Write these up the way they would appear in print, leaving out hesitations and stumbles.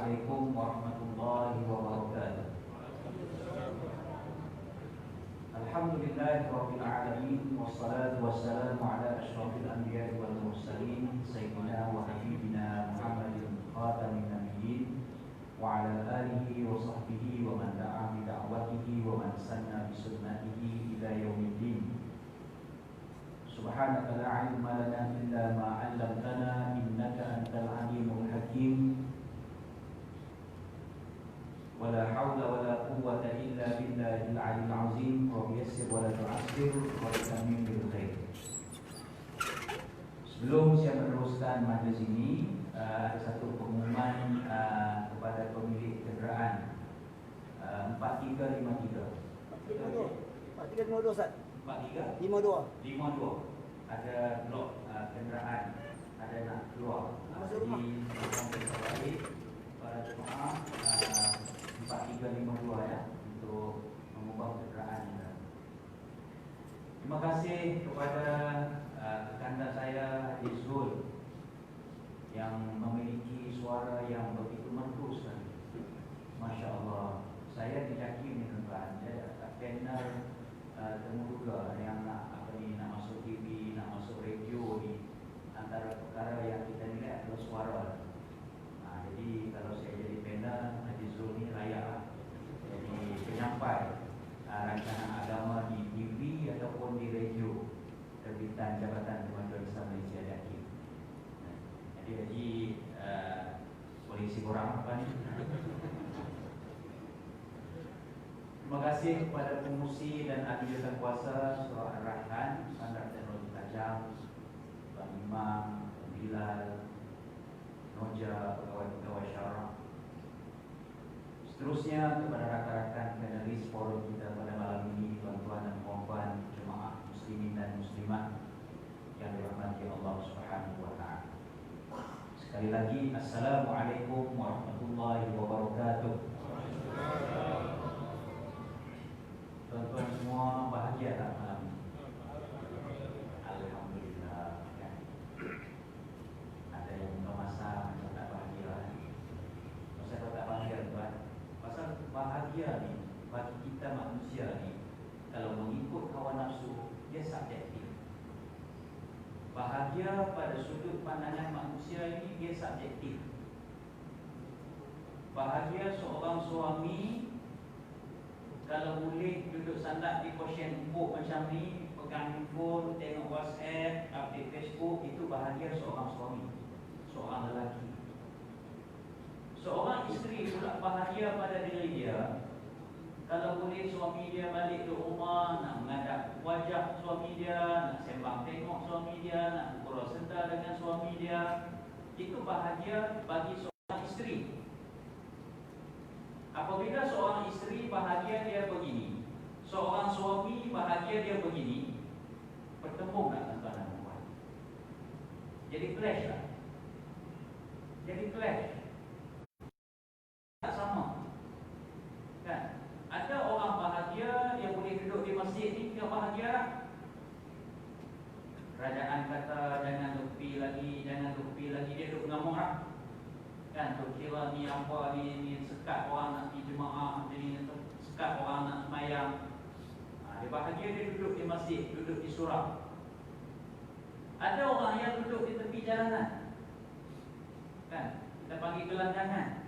Assalamualaikum warahmatullahi wabarakatuh. Alhamdulillahirabbil alamin wassalatu wassalamu ala asyrafil anbiya'i wal mursalin sayyidina wa habibina Muhammadin khatamin nabiyyin wa ala alihi wa sahbihi wa man da'a bi da'watihi wa man sanna bi sunnatihi ila yaumiddin. Subhanaka la ilma lana illa ma 'allamtana innaka antal alimul hakim. Wala haula wala quwwata illa billahil aliyyil azim. Rabbi yassir wa la tu'assir wa tammim bil khair. Sebelum saya meneruskan majlis ini, ada satu pengumuman kepada pemilik kenderaan 4353. 4352 Ustaz. 52 ada blok kenderaan ada nak keluar. Jadi kita balik para jemaah 4352 ya untuk mengubah kenderaan. Terima kasih kepada kakanda saya Haji Zul yang memiliki suara yang begitu merdu sekali. Masya Allah. Saya dijaki ni tuan, saya tak kenal termuduga yang nak masuk TV, nak masuk radio ni. Antara perkara yang kita nilai adalah suara. Jadi kalau saya jadi panel Haji Zul ni layak lah. Jadi penyampai rancangan agama di TV ataupun di radio terbitan Jabatan Kemajuan Islam Malaysia DAKI. Jadi Haji polisi korang apa ni? Terima kasih kepada pengurusi dan ahli jawatan kuasa Surah Ar-Rahman, Standar Teknologi Tajam, Tuan Imam, Bilal, Noja, pegawai-pegawai syarah. Seterusnya kepada rakan-rakan panelis forum kita pada malam ini, tuan-tuan dan puan-puan jemaah muslimin dan muslimat yang dirahmati Allah Subhanahu wa taala. Sekali lagi Assalamualaikum warahmatullahi wabarakatuh. Tuan-tuan semua bahagia tak malam ini? Alhamdulillah kan? Ada yang buka masa macam tak bahagia. Masa kau tak bahagia tuan? Pasal bahagia ni bagi kita manusia ni, kalau mengikut hawa nafsu, dia subjektif. Bahagia pada sudut pandangan manusia ini dia subjektif. Bahagia seorang suami kalau boleh duduk sandak di posyen empuk macam ni, pegang handphone, tengok WhatsApp, update Facebook, itu bahagia seorang suami, seorang lelaki. Seorang isteri pula bahagia pada diri dia kalau boleh suami dia balik ke rumah, nak menghadap wajah suami dia, nak sembang tengok suami dia, nak berbual sebentar dengan suami dia. Itu bahagia bagi seorang isteri. Apabila seorang isteri bahagia dia begini, seorang suami bahagia dia begini, bertemu tak tuan-tuan dan puan? Jadi clash lah. Jadi clash. Tak sama. Kan? Ada orang bahagia yang boleh duduk di masjid ni, dia bahagia. Kerajaan kata jangan tepi lagi, dia duduk mengamuk lah. Kan, tu kira ni apa ni sekat orang nak pergi jemaah, jadi sekat orang nak semayang. Dia bahagia dia duduk di masjid, duduk di surau. Ada orang yang duduk di tepi jalanan. Kan, kita panggil gelandangan.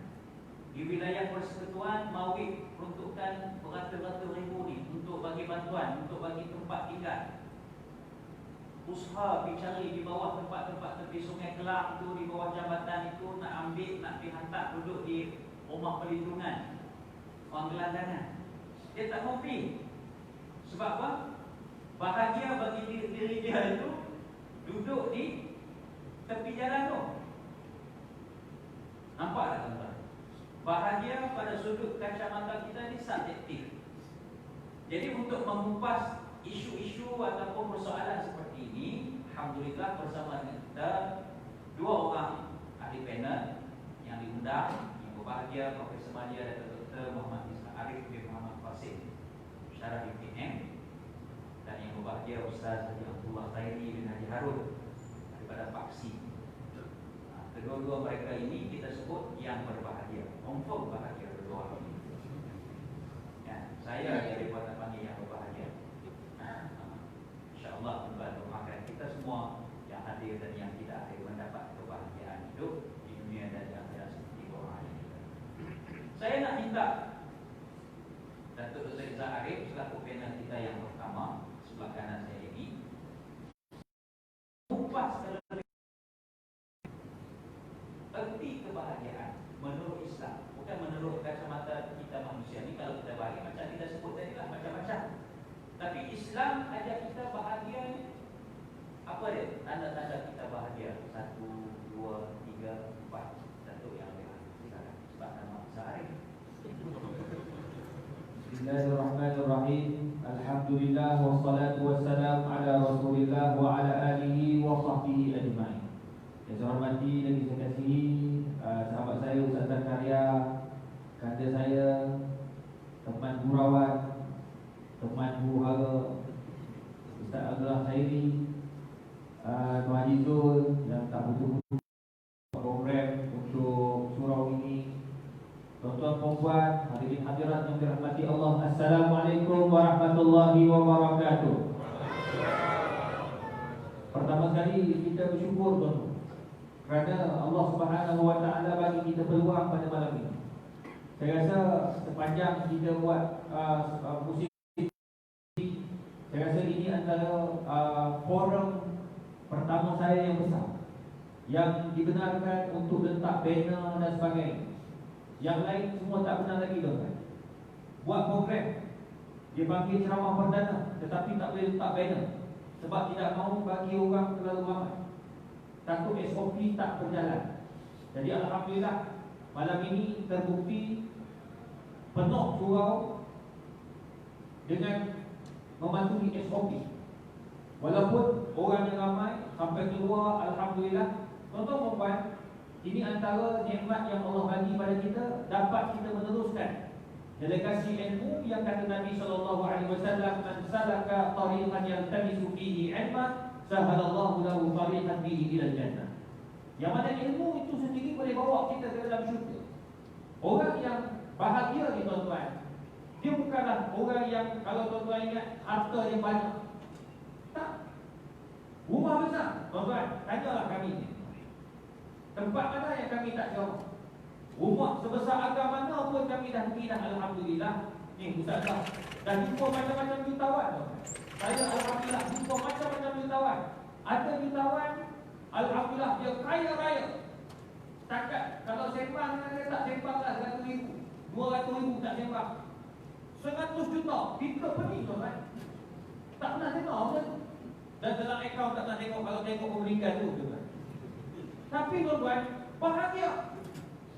Di wilayah Persekutuan Mawib peruntukkan beratus-ratus ribu ni untuk bagi bantuan, untuk bagi tempat tinggal. Usaha pergi cari di bawah tempat-tempat tepi Sungai Kelang tu, di bawah jambatan itu, nak ambil, nak dihantar duduk di rumah perlindungan orang gelandangan. Dia tak mau pergi. Sebab apa? Bahagia bagi diri dia itu duduk di tepi jalan tu. Nampak tak tuan-tuan? Bahagia pada sudut kacamata kita ni subjektif. Jadi untuk mengupas isu-isu ataupun persoalan seperti ini, alhamdulillah bersama dengan kita dua orang ahli panel yang diundang, yang berbahagia Profesor Madia dan Dr. Muhammad Ismail Arif bin Muhammad Fasid Syarah IPM, dan yang berbahagia Ustaz Haji Abdullah Khairi bin Haji Harun daripada Paksi. Kedua-dua mereka ini kita sebut yang berbahagia. confirm bahagia dua orang ini. Ya, saya jadi buat panggil yang berbahagia. InsyaAllah membantu doakan kita semua yang hadir dan yang tidak hadir mendapat kebahagiaan hidup di dunia dan di akhirat seperti doa kita. Saya nak minta Datuk Dr. Izzat Arif selaku panel kita yang pertama sebelah kanan saya ini kupas erti kebahagiaan menurut Islam, bukan menurut kacamata kita manusia ni. Kalau kita bahagia macam kita sebut tadi lah, macam-macam. Tapi Islam ajak kita bahagia ni apa dia? Tanda-tanda kita bahagia. 1, 2, 3, 4. Datuk yang lebih silakan. Sebab nama Izzat Arif. Bismillahirrahmanirrahim. Alhamdulillah wassalatu wassalam ala Rasulillah wa ala alihi wa sahbihi ajma'in. Yang saya hormati dan saya kasihi sahabat saya Ustaz Zakaria, kanda saya, teman Gurawat, teman Buhara, Ustaz Abdullah Khairi, Tuan Haji Zul yang tak betul-betul program untuk surau ini. Tuan-tuan puan-puan, hadirin hadirat yang dirahmati Allah, Assalamualaikum warahmatullahi wabarakatuh. Pertama sekali kita bersyukur tuan-tuan kerana Allah Subhanahu wa taala bagi kita peluang pada malam ini. Saya rasa sepanjang kita buat musim, saya rasa ini antara forum pertama saya yang besar yang dibenarkan untuk letak banner dan sebagainya. Yang lain semua tak benar lagi tuan-tuan. Buat program, dia panggil ceramah perdana, tetapi tak boleh letak banner sebab tidak mahu bagi orang terlalu ramai. Takut SOP tak berjalan. Jadi alhamdulillah malam ini terbukti penuh surau dengan mematuhi SOP. Walaupun orang yang ramai sampai keluar, alhamdulillah. Tuan-tuan puan, ini antara nikmat yang Allah bagi pada kita, dapat kita meneruskan delegasi ilmu yang kata Nabi sallallahu alaihi wasallam, "Man salaka tariqan yaltamisu fihi 'ilman, sahalallahu lahu tariqan bihi ila jannah." Yang mana ilmu itu sendiri boleh bawa kita ke dalam syurga. Orang yang bahagia ni tuan-tuan, dia bukanlah orang yang kalau tuan-tuan ingat harta yang banyak. Tak. Rumah besar, tuan-tuan, tanyalah kami ni. Tempat mana yang kami tak jauh? Rumah sebesar agam mana pun kami dah pergi dah, alhamdulillah. Ni Ustaz dah jumpa macam-macam jutawan. Saya alhamdulillah jumpa macam-macam jutawan. Ada jutawan alhamdulillah dia kaya raya. Takat kalau sembang dengan dia tak sembang lah 100,000, 200,000 tak sembang. 100 juta kita pergi tuan-tuan. Tak pernah tengok macam tu. Dan dalam akaun tak pernah tengok, kalau tengok meninggal tu tuan-tuan. Tapi tuan-tuan bahagia.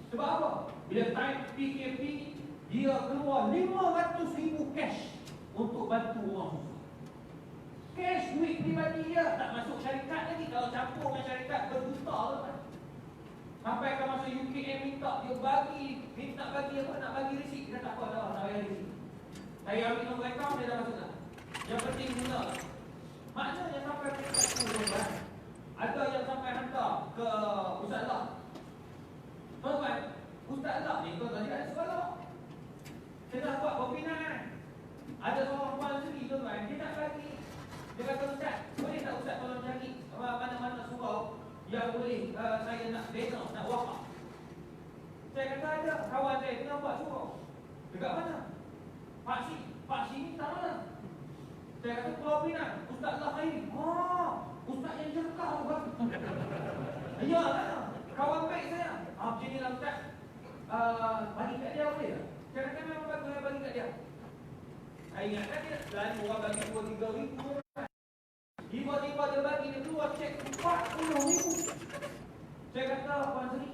Sebab apa? Bila time PKP, dia keluar 500,000 cash untuk bantu orang susah. Cash duit pribadi dia, tak masuk syarikat lagi. Kalau campur dengan syarikat berjuta tuan-tuan. Sampai akan masuk UKM minta dia bagi, minta bagi apa? Nak bagi resit. Dia tak apa dah, nak bagi resit. Saya ambil nombor akaun, dia dah masuk dah. Yang penting guna. Maknanya sampai ke tuan-tuan, ada yang sampai hantar ke Ustaz Allah. Tuan-tuan, Ustaz Allah ni tuan-tuan dia ada sekolah. Dia dah buat pembinaan. Ada seorang puan sendiri tuan-tuan, dia nak bagi. Dia kata, Ustaz, boleh tak Ustaz tolong cari mana-mana surau yang boleh saya nak bina, nak wakaf. Saya kata ada kawan saya tengah buat surau. Dekat mana? Pak Si ni tak mana? Saya kata Pulau Pinang, Ustaz Allah Khairi. Ustaz yang jerkah tu kan. Ya lah, kawan baik saya. Macam ni lah Ustaz, bagi kat dia boleh tak? Saya kata memang bagus bagi kat dia. Saya ingatkan dia selalu orang bagi 2-3 ribu. Tiba-tiba dia bagi, dia keluar cek 40,000. Saya kata Puan Seri,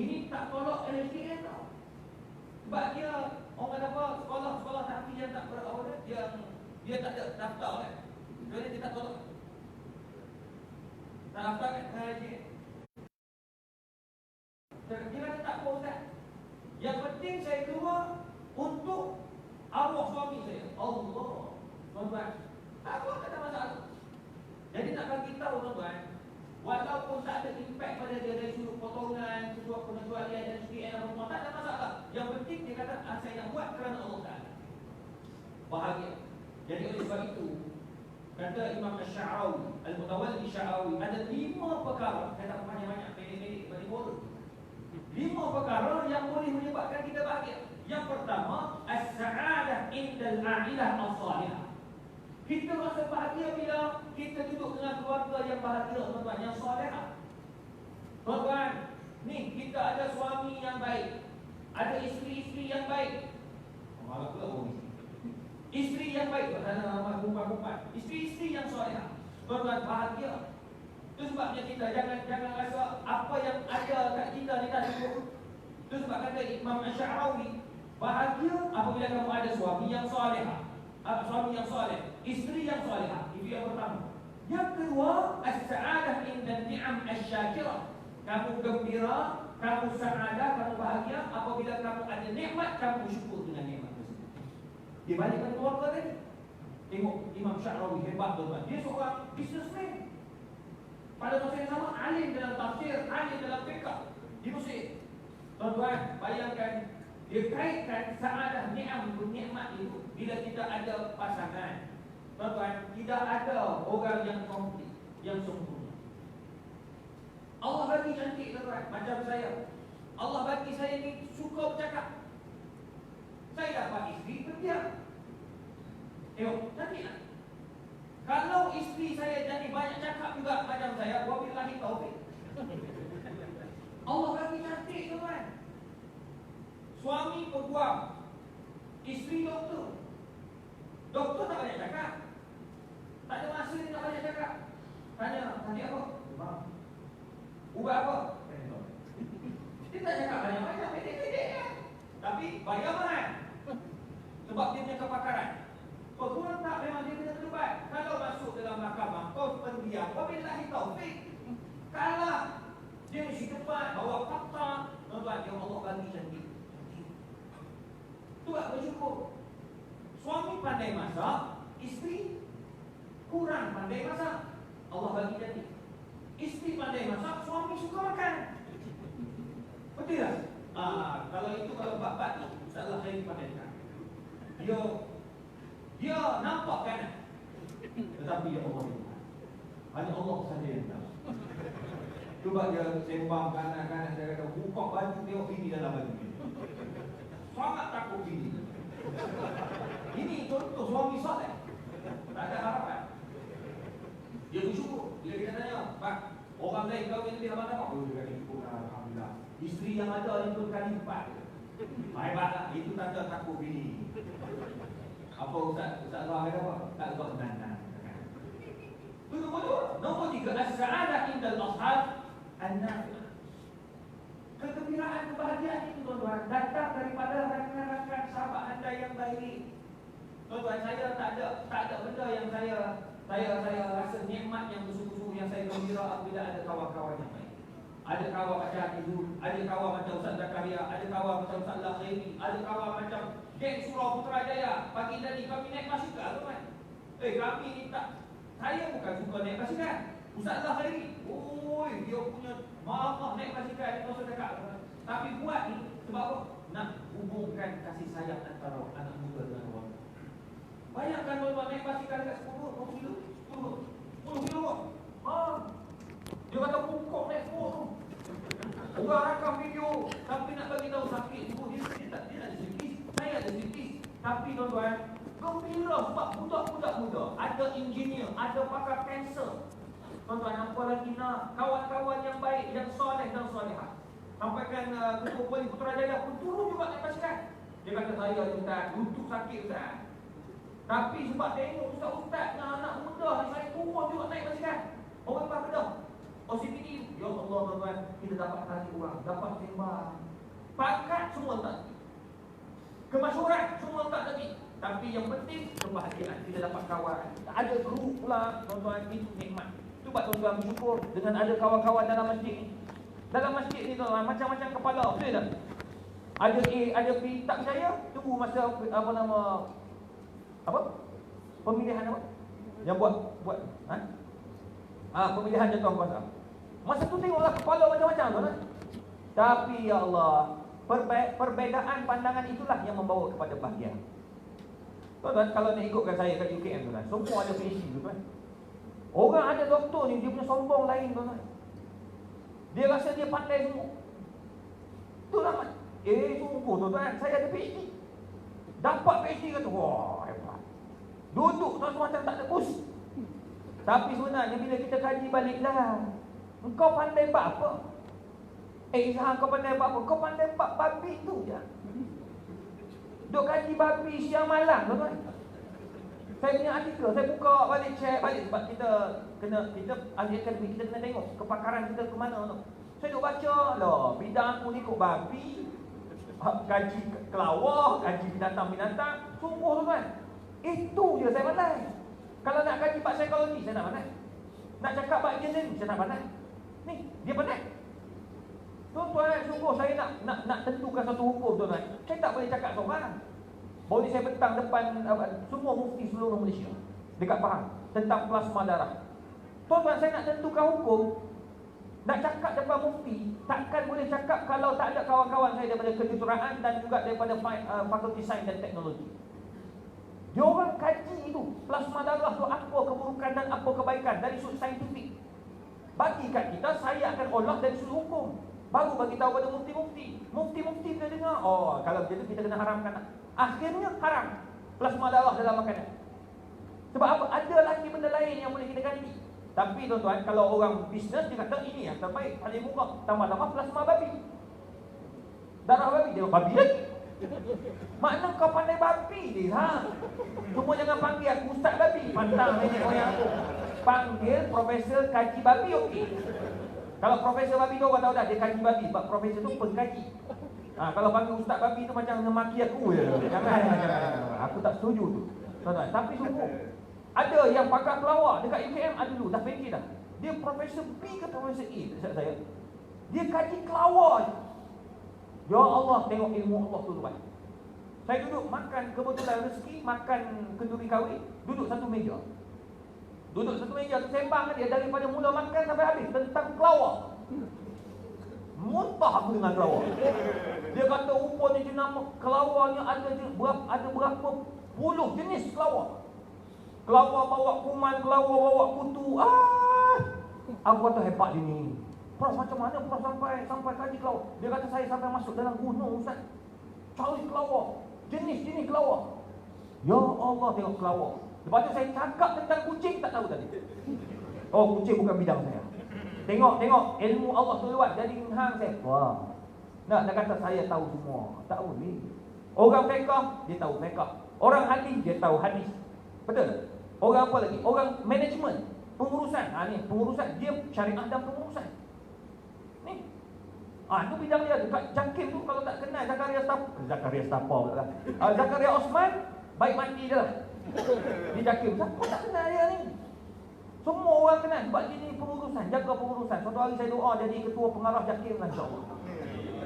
ini tak tolak LHDN tau. Sebab dia orang kata apa, sekolah-sekolah tahfiz yang tak berawal dia tak ada daftar kan. Jadi dia tak tolak. Tak daftar kan LHDN. Dia kata tak apa Ustaz. Yang penting saya keluar untuk arwah suami saya. Allah. Tuan-tuan, tak apa, tak ada masalah. Jadi nak bagi tahu tuan-tuan, walaupun tak ada impact pada dia dari sudut potongan, sudut pengecualian dan SDN rumah, tak ada masalah. bahagia. Jadi oleh sebab itu, kata Imam Ash-Sha'rawi, Al-Mutawalli Sya'rawi, ada 5 perkara. Saya tak banyak-banyak, pendek-pendek, bagi bodoh. 5 perkara yang boleh menyebabkan kita bahagia. Yang pertama, as-sa'adah indal a'ilah as-salihah. Kita rasa bahagia bila kita duduk dengan keluarga yang bahagia, tuan-tuan, yang salihah. Tuan-tuan, ni kita ada suami yang baik, ada isteri-isteri yang baik. Malah pula orang isteri yang baik, tak ada nama kumpat-kumpat. Isteri-isteri yang salihah. Tuan-tuan, bahagia. Itu sebabnya kita jangan rasa apa yang ada kat kita ni tak cukup. Itu sebab kata Imam Ash-Sha'rawi, bahagia apabila kamu ada suami yang salihah, suami yang saleh, isteri yang salihah. Itu yang pertama. Yang kedua, as-sa'adah inda ni'am asy-syakirah. Kamu gembira, kamu sa'adah, kamu bahagia apabila kamu ada nikmat, kamu syukur dengan nikmat tersebut. Dibalikkan keluarga tadi. Tengok Imam Sya'rawi hebat, tuan-tuan. Dia seorang businessman. Pada masa yang sama, alim dalam tafsir, alim dalam fiqh di Mesir. Tuan-tuan, bayangkan dia kaitkan sa'adah ni'am nikmat itu bila kita ada pasangan. Tuan-tuan, tidak ada orang yang komplit, yang sempurna. Allah bagi cantik, tuan-tuan, macam saya. Allah bagi saya ni suka bercakap. Saya dapat isteri berdiam. Tengok, cantik tak? Kalau isteri saya jadi banyak cakap juga macam saya, wabillahi taufik. Allah bagi cantik, tuan-tuan. Suami peguam, isteri doktor. Doktor tak banyak cakap, tak ada masa dia tak banyak cakap. Tanya, tadi apa? Ubat apa? Dia tak cakap banyak-banyak, pendek-pendek ya. Tapi bayar mahal, sebab dia punya kepakaran. Peguam tak, memang dia kena terlibat. Kalau masuk dalam mahkamah, kau pendiam, wabillahi taufik. Kalah, dia mesti cepat, bawa fakta. Tuan-tuan, yang Allah bagi cantik. Itu tak bersyukur. Suami pandai masak, isteri kurang pandai masak. Allah bagi cantik. Isteri pandai masak, suami suka makan. Betul tak? Kalau itu, kalau bab-bab tu, Ustaz Khairi pandai tak? Dia nampak kanan, tetapi ya Allah, hanya Allah saja yang tahu. Cuba dia sembang kanan-kanan, saya kata buka baju, tengok bini dalam baju ni. Sangat takut bini. Ini contoh suami soleh, tak ada harapan. Dia bersyukur. Bila kita tanya, Pak, orang lain kahwin lebih lama tak? Oh, dia kata syukur, alhamdulillah. Isteri yang ada ni pun kali 4. Hebatlah, itu tanda takut bini. Apa Ustaz Allah kata apa? Tak buat benar. Itu nombor 3, as-sa'adah indal ashab an-nafi'ah. Kegembiraan, kebahagiaan itu, tuan-tuan, datang daripada rakan-rakan sahabat anda yang baik. Tuan-tuan, saya tak ada benda yang saya rasa nikmat yang bersungguh-sungguh, yang saya gembira apabila ada kawan-kawan yang baik. Ada kawan macam Izul, ada kawan macam Ustaz Zakaria, ada kawan macam Ustaz Khairi, ada kawan macam geng Surau Putrajaya. Pagi tadi kami naik basikal, tuan. Kami ni tak, saya bukan suka naik basikal. Ustaz Khairi, dia punya maaf naik basikal, dia tak usah cakap. Tapi buat ni sebab apa? Nak hubungkan kasih sayang antara anak muda dengan orang. Bayangkan tuan-tuan naik basikal dekat 10 kilo. Dia kata pukul naik 10. Orang rakam video, tapi nak bagi tahu sakit. Dia ada sikit, saya ada sikit. Tapi tuan-tuan, gembira sebab budak-budak muda, ada engineer, ada pakar kanser. Tuan-tuan, apa lagi nak? Kawan-kawan yang baik, yang soleh dan solehah. Sampaikan Ketua Polis Putrajaya pun turun juga naik basikal. Dia kata, saya Ustaz, lutut sakit Ustaz. Tapi sebab tengok Ustaz-Ustaz dengan anak muda ni, saya turun juga naik basikal. Orang lepas bedah OCPD, ya Allah tuan-tuan, kita dapat tarik orang, dapat sembang. Pangkat semua tak, kemasyhuran semua tak lagi. Tapi yang penting kebahagiaan, kita dapat kawan. Ada guru pula, tuan-tuan, itu nikmat. Cuba tuan-tuan bersyukur dengan ada kawan-kawan dalam masjid ni. Dalam masjid ni tuan-tuan, macam-macam kepala, betul tak? Ada A, ada B, tak percaya? Tunggu masa pemilihan apa? Yang buat pemilihan jatuh kuasa. Masa tu tengoklah kepala macam-macam tuan. Tapi ya Allah, perbezaan pandangan itulah yang membawa kepada bahagia. Tuan-tuan, kalau nak ikutkan saya kat UKM tuan-tuan, semua ada PhD tuan-tuan. Orang ada doktor ni, dia punya sombong lain tuan-tuan. Dia rasa dia pandai semua. Itulah mat. Sungguh tuan-tuan, saya ada PhD. Dapat PhD kata, wah hebat. Duduk tuan-tuan macam tak ada kursi. Tapi sebenarnya bila kita kaji baliklah, engkau pandai buat apa? Izhar, kau pandai buat apa? Kau pandai buat babi tu je. Duk kaji babi siang malam tuan-tuan. Saya punya artikel, saya buka balik, check balik sebab kita ahli akademik, kita kena tengok kepakaran kita ke mana tu. Saya duk baca, lah bidang aku ni kok babi, kaji kelawar, kaji binatang-binatang. Sungguh tuan-tuan, itu je saya pandai. Kalau nak kaji bab psikologi, saya nak pandai. Nak cakap bab engineering, saya nak pandai. Ni, dia pandai. Tuan-tuan, sungguh saya nak tentukan satu hukum tuan-tuan. Saya tak boleh cakap seorang. Baru ni saya petang depan semua mufti seluruh Malaysia dekat Pahang tentang plasma darah. Tuan-tuan, saya nak tentukan hukum. Nak cakap depan mufti, takkan boleh cakap kalau tak ada kawan-kawan saya daripada kejuruteraan dan juga daripada Fakulti Sains dan Teknologi. Dia orang kaji itu plasma darah tu apa keburukan dan apa kebaikan dari sudut saintifik. Bagi kat kita, saya akan olah dari sudut hukum. Baru bagi tahu pada mufti-mufti. Mufti-mufti dia dengar, oh kalau begitu kita kena haramkan. Akhirnya haram plasma darah dalam makanan. Sebab apa? Ada lagi benda lain yang boleh kita ganti. Tapi tuan-tuan, kalau orang bisnes dia kata ini yang terbaik, paling murah, tambah-tambah plasma babi. Darah babi, dia babi lagi. Makna kau pandai babi dia, ha? Cuma jangan panggil aku ustaz babi, pantang nenek moyang aku. Panggil profesor kaji babi, okey. Kalau profesor babi tu orang tahu dah, dia kaji babi. Sebab profesor tu pengkaji. Kalau panggil ustaz babi tu macam memaki aku je. Jangan. Aku tak setuju tu. Tuan-tuan, tapi sungguh ada yang pakar pelawak dekat UKM ada dulu, dah fikir dah. Dia profesor B ke profesor A, tak saya. Dia kaji kelawar je. Ya Allah, tengok ilmu Allah tu tuan. Saya duduk makan, kebetulan rezeki, makan kenduri kahwin, duduk satu meja. Duduk satu meja tu sembang dia daripada mula makan sampai habis tentang kelawar. Muntah aku dengan kelawar. Dia kata rupanya jenama kelawarnya ada berapa puluh jenis kelawar. Kelawar bawa kuman, kelawar bawa kutu. Aku kata hebat dia ni. Prof, macam mana Prof sampai kaji kelawar? Dia kata saya sampai masuk dalam gunung Ustaz, cari kelawar, jenis-jenis kelawar. Ya Allah, tengok kelawar. Lepas tu saya cakap tentang kucing, tak tahu tadi. Oh, kucing bukan bidang saya. Tengok ilmu Allah tu luas. Jadi hang saya, wah, nak kata saya tahu semua. Tak boleh. Orang fiqh, dia tahu fiqh. Orang hadis, dia tahu hadis. Betul? Orang apa lagi? Orang manajemen, pengurusan. Ni pengurusan, dia syariah dan pengurusan. Ni. Itu bidang dia. Dekat JAKIM tu kalau tak kenal Zakaria Stapa pula kan. Zakaria Osman, baik mati je lah. Di JAKIM, siapa tak kenal dia ni? Semua orang kenal sebab dia ni pengurusan, jaga pengurusan. Suatu hari saya doa jadi ketua pengarah JAKIM lah, insyaAllah.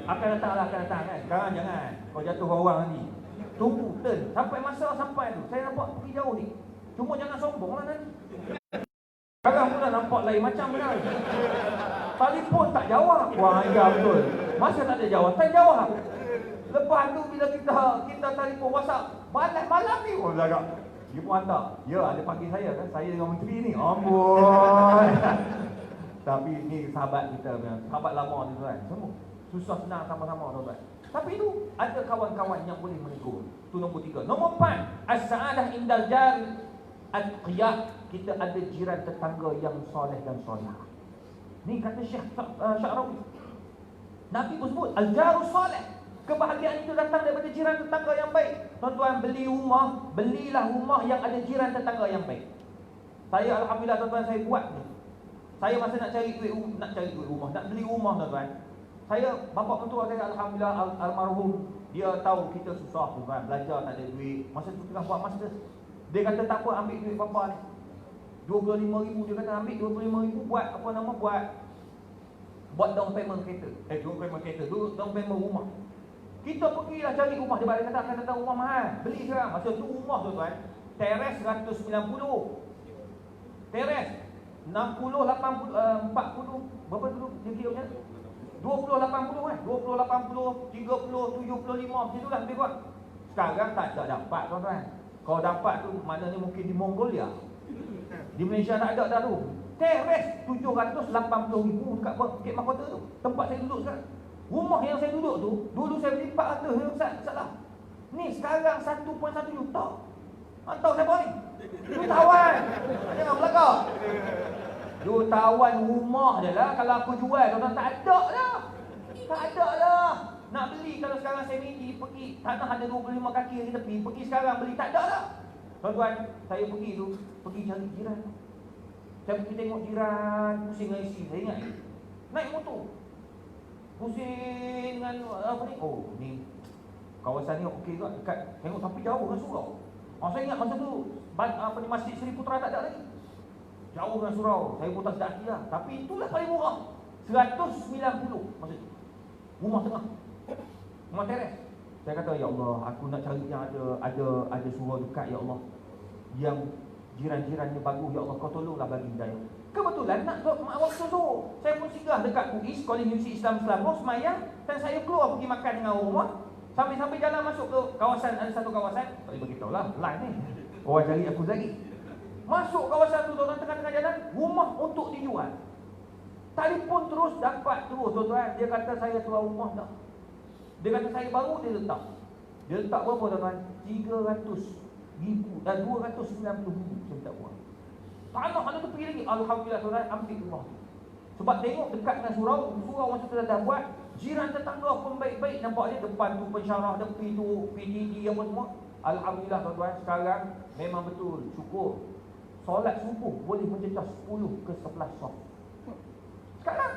Akan datang kan. Sekarang jangan kau jatuh orang nanti. Tunggu turn sampai masa sampai tu. Saya nampak pergi jauh ni. Cuma jangan sombong lah nanti. Sekarang pun dah nampak lain macam benar. Telefon tak jawab. Wah, ya betul. Masa tak ada jawab, tak jawab. Lepas tu bila kita telefon WhatsApp, malam ni oh agak. Dia pun hantar. Ya, ada panggil saya kan. Saya dengan menteri ni. Amboi. Tapi ni sahabat kita, sahabat lama ni tuan. Semua susah senang sama-sama tuan. Tapi itu ada kawan-kawan yang boleh menegur. Itu nombor 3. Nombor 4, as-sa'adah indal jar al-qiyah. Kita ada jiran tetangga yang soleh dan solah. Ni kata Syekh Sya'rawi. Nabi pun sebut al-jarus soleh. Kebahagiaan itu datang daripada jiran tetangga yang baik. Tuan-tuan, belilah rumah yang ada jiran tetangga yang baik. Saya alhamdulillah tuan-tuan, saya buat ni. Saya masa nak cari duit rumah, nak beli rumah tuan-tuan. Saya, bapa mentua saya alhamdulillah almarhum, dia tahu kita susah tuan, belajar tak ada duit. Masa tu tengah buat master. Dia kata tak apa, ambil duit bapa ni. 25,000 dia kata ambil 25,000 buat apa nama buat down payment kereta. Down payment rumah. Kita pergilah cari rumah. Dia balik kata akan datang rumah mahal. Beli sekarang. Masa tu rumah tuan-tuan, teres 190. Teres 60, 80, 40. Berapa dulu dia kira macam 20, 80 kan? 20, 80, 30, 75. Macam itulah lebih kurang. Sekarang tak dapat tuan-tuan. Kau dapat tu maknanya mungkin di Mongolia. Di Malaysia tak ada dah tu. Teres 780,000 dekat Bukit Mahkota tu. Tempat saya duduk sekarang. Rumah yang saya duduk tu, dulu saya beli 400 ya Ustaz, salah. Ni sekarang 1.1 juta. Tahu siapa ni? Jutawan. Jangan belakang. Jutawan rumah je lah. Kalau aku jual, tuan-tuan tak ada dah. Tak ada dah. Nak beli kalau sekarang saya pergi tanah ada 25 kaki di tepi, pergi sekarang beli tak ada dah. Tuan-tuan, saya pergi cari jiran. Saya pergi tengok jiran, pusing dengan isi. Saya ingat naik motor, pusing dengan apa ni? Oh, ni kawasan ni okey juga, dekat tengok tapi jauh dengan surau. Saya ingat masa tu Masjid Seri Putra tak ada lagi. Jauh dengan surau. Saya pun tak sedar hati lah. Tapi itulah paling murah. 190 masa tu. Rumah tengah. Rumah teres. Saya kata, ya Allah, aku nak cari yang ada surau dekat, ya Allah. Yang jiran-jirannya bagus, ya Allah, kau tolonglah bagi hidayah. Kebetulan nak waktu zuhur, saya pun singgah dekat UIS, Kolej Universiti Islam Selangor, semayang, dan saya keluar pergi makan dengan rumah. Sambil-sambil jalan masuk ke kawasan, ada satu kawasan, tak boleh beritahu lah, line ni. Orang cari aku lagi. Masuk kawasan tu, tuan-tuan, tengah-tengah jalan, rumah untuk dijual. Telefon terus dapat terus, tuan-tuan. Dia kata saya tuan rumah tak. Dia kata saya baru, dia letak. Dia letak berapa, tuan-tuan? 290,000 saya tak buat. Tanah ada tu pergi lagi. Alhamdulillah, tuan-tuan, ambil rumah tu. Sebab tengok dekat dengan surau masa tu dah buat. Jiran tetangga pun baik-baik. Nampak dia depan tu pensyarah, depan tu PDD apa semua. Alhamdulillah, tuan-tuan, sekarang memang betul, syukur. Solat subuh boleh mencetas 10 ke 11 saf. Sekarang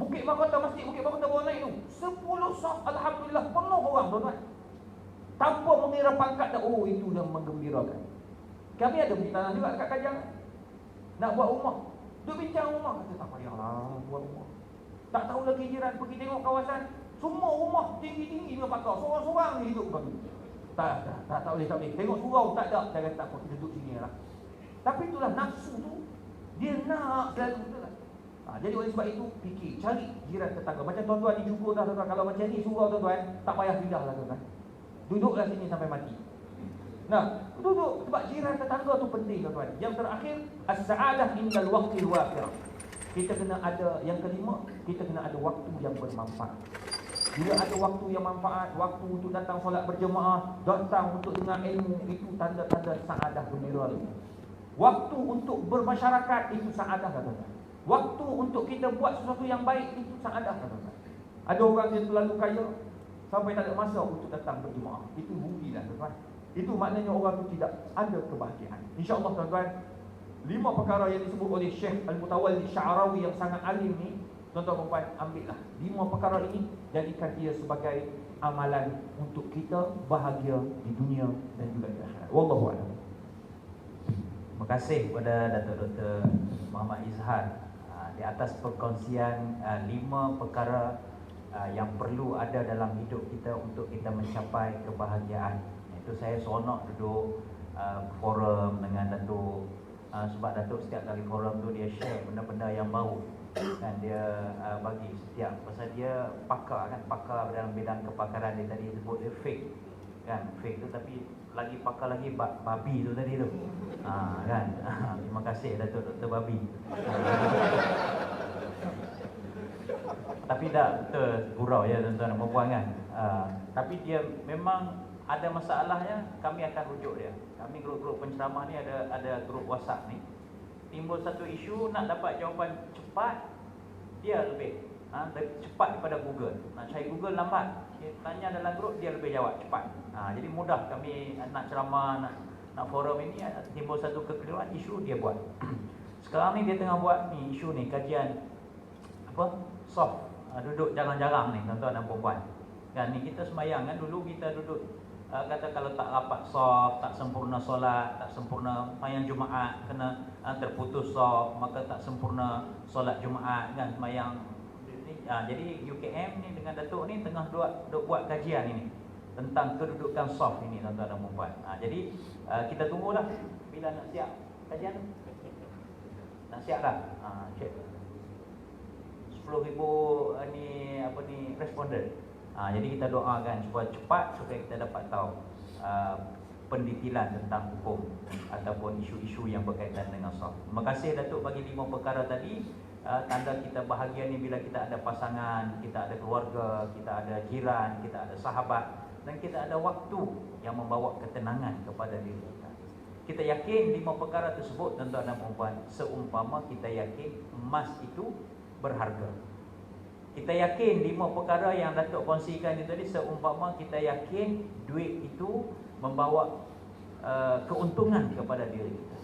Bukit Mahkota, Masjid Bukit Mahkota baru naik tu 10 saf, alhamdulillah, penuh orang, tuan-tuan. Tanpa mengira pangkat dah. Oh, itu dah menggembirakan. Kami ada beli tanah juga dekat Kajang, nak buat rumah. Duk bincang rumah, kata tak payahlah buat rumah. Tak tahu lagi jiran pergi tengok kawasan, semua rumah tinggi-tinggi dengan pakar. Seorang-seorang ni hidup bagi. Tak boleh. Tengok surau tak ada. Saya kata tak apa, kita duduk sini lah. Tapi itulah nafsu tu, dia nak selalu tu lah. Jadi oleh sebab itu, fikir, cari jiran tetangga. Macam tuan-tuan ni cukup dah, tuan-tuan. Kalau macam ni surau, tuan-tuan, tak payah pindah lah, tuan-tuan. Duduklah sini sampai mati. Nah, duduk sebab jiran tetangga tu penting, tuan-tuan. Yang terakhir, as-sa'adah indal waqtil waqirah. Kita kena ada, yang kelima, kita kena ada waktu yang bermanfaat. Bila ada waktu yang manfaat, waktu untuk datang solat berjemaah, datang untuk dengar ilmu, itu tanda-tanda sa'adah gembira. Waktu untuk bermasyarakat, itu sa'adah, tuan-tuan. Waktu untuk kita buat sesuatu yang baik, itu sa'adah, tuan-tuan. Ada orang yang terlalu kaya sampai tak ada masa untuk datang berjemaah. Itu rugilah, tuan-tuan. Itu maknanya orang itu tidak ada kebahagiaan. InsyaAllah, tuan-tuan, 5 perkara yang disebut oleh Syekh Al-Mutawalli Sya'arawi yang sangat alim ni, tuan-tuan perempuan, ambillah 5 perkara ini, jadikan ia sebagai amalan untuk kita bahagia di dunia dan juga di akhirat. Wallahu a'lam. Terima kasih kepada Datuk Dr. Muhammad Izhar di atas perkongsian 5 perkara yang perlu ada dalam hidup kita untuk kita mencapai kebahagiaan. Itu saya seronok duduk forum dengan Datuk, sebab Datuk setiap kali forum tu dia share benda-benda yang baru, kan, dia bagi setiap, pasal dia pakar dalam bidang kepakaran. Dia tadi sebut dia fake, kan, fake tu, tapi lagi pakar lagi babi tu tadi tu, kan. Terima kasih Datuk Dr. Babi. Tapi dah betul gurau ya, tuan-tuan dan puan, kan. Tapi dia memang ada masalahnya, kami akan rujuk dia. Kami grup-grup penceramah ni ada grup WhatsApp ni. Timbul satu isu, nak dapat jawapan cepat, dia lebih cepat daripada Google. Nak cari Google lambat. Dia tanya dalam grup, dia lebih jawab cepat. Jadi mudah kami nak ceramah, nak forum ini, timbul satu kekeliruan, isu dia buat. Sekarang ni dia tengah buat ni isu ni, kajian soft, duduk jarang-jarang ni, tuan-tuan dan puan-puan. Kan ni kita semayang kan, dulu kita duduk kata kalau tak rapat soft, tak sempurna solat, tak sempurna semayang Jumaat, kena terputus soft, maka tak sempurna solat Jumaat, kan, semayang. Jadi UKM ni dengan Datuk ni tengah duk buat kajian ini tentang kedudukan soft ini, tuan-tuan dan puan. Jadi kita tunggulah bila nak siap kajian tu. Nak siap dah. Cek 10,000 responden. Jadi kita doakan supaya cepat, supaya kita dapat tahu pendetilan tentang hukum ataupun isu-isu yang berkaitan dengan saf. Terima kasih Datuk bagi 5 perkara tadi. Tanda kita bahagia ni bila kita ada pasangan, kita ada keluarga, kita ada jiran, kita ada sahabat, dan kita ada waktu yang membawa ketenangan kepada diri kita. Kita yakin 5 perkara tersebut, tuan-tuan dan puan-puan, seumpama kita yakin emas itu berharga. Kita yakin 5 perkara yang Datuk kongsikan itu tadi, seumpama kita yakin duit itu membawa keuntungan kepada diri kita.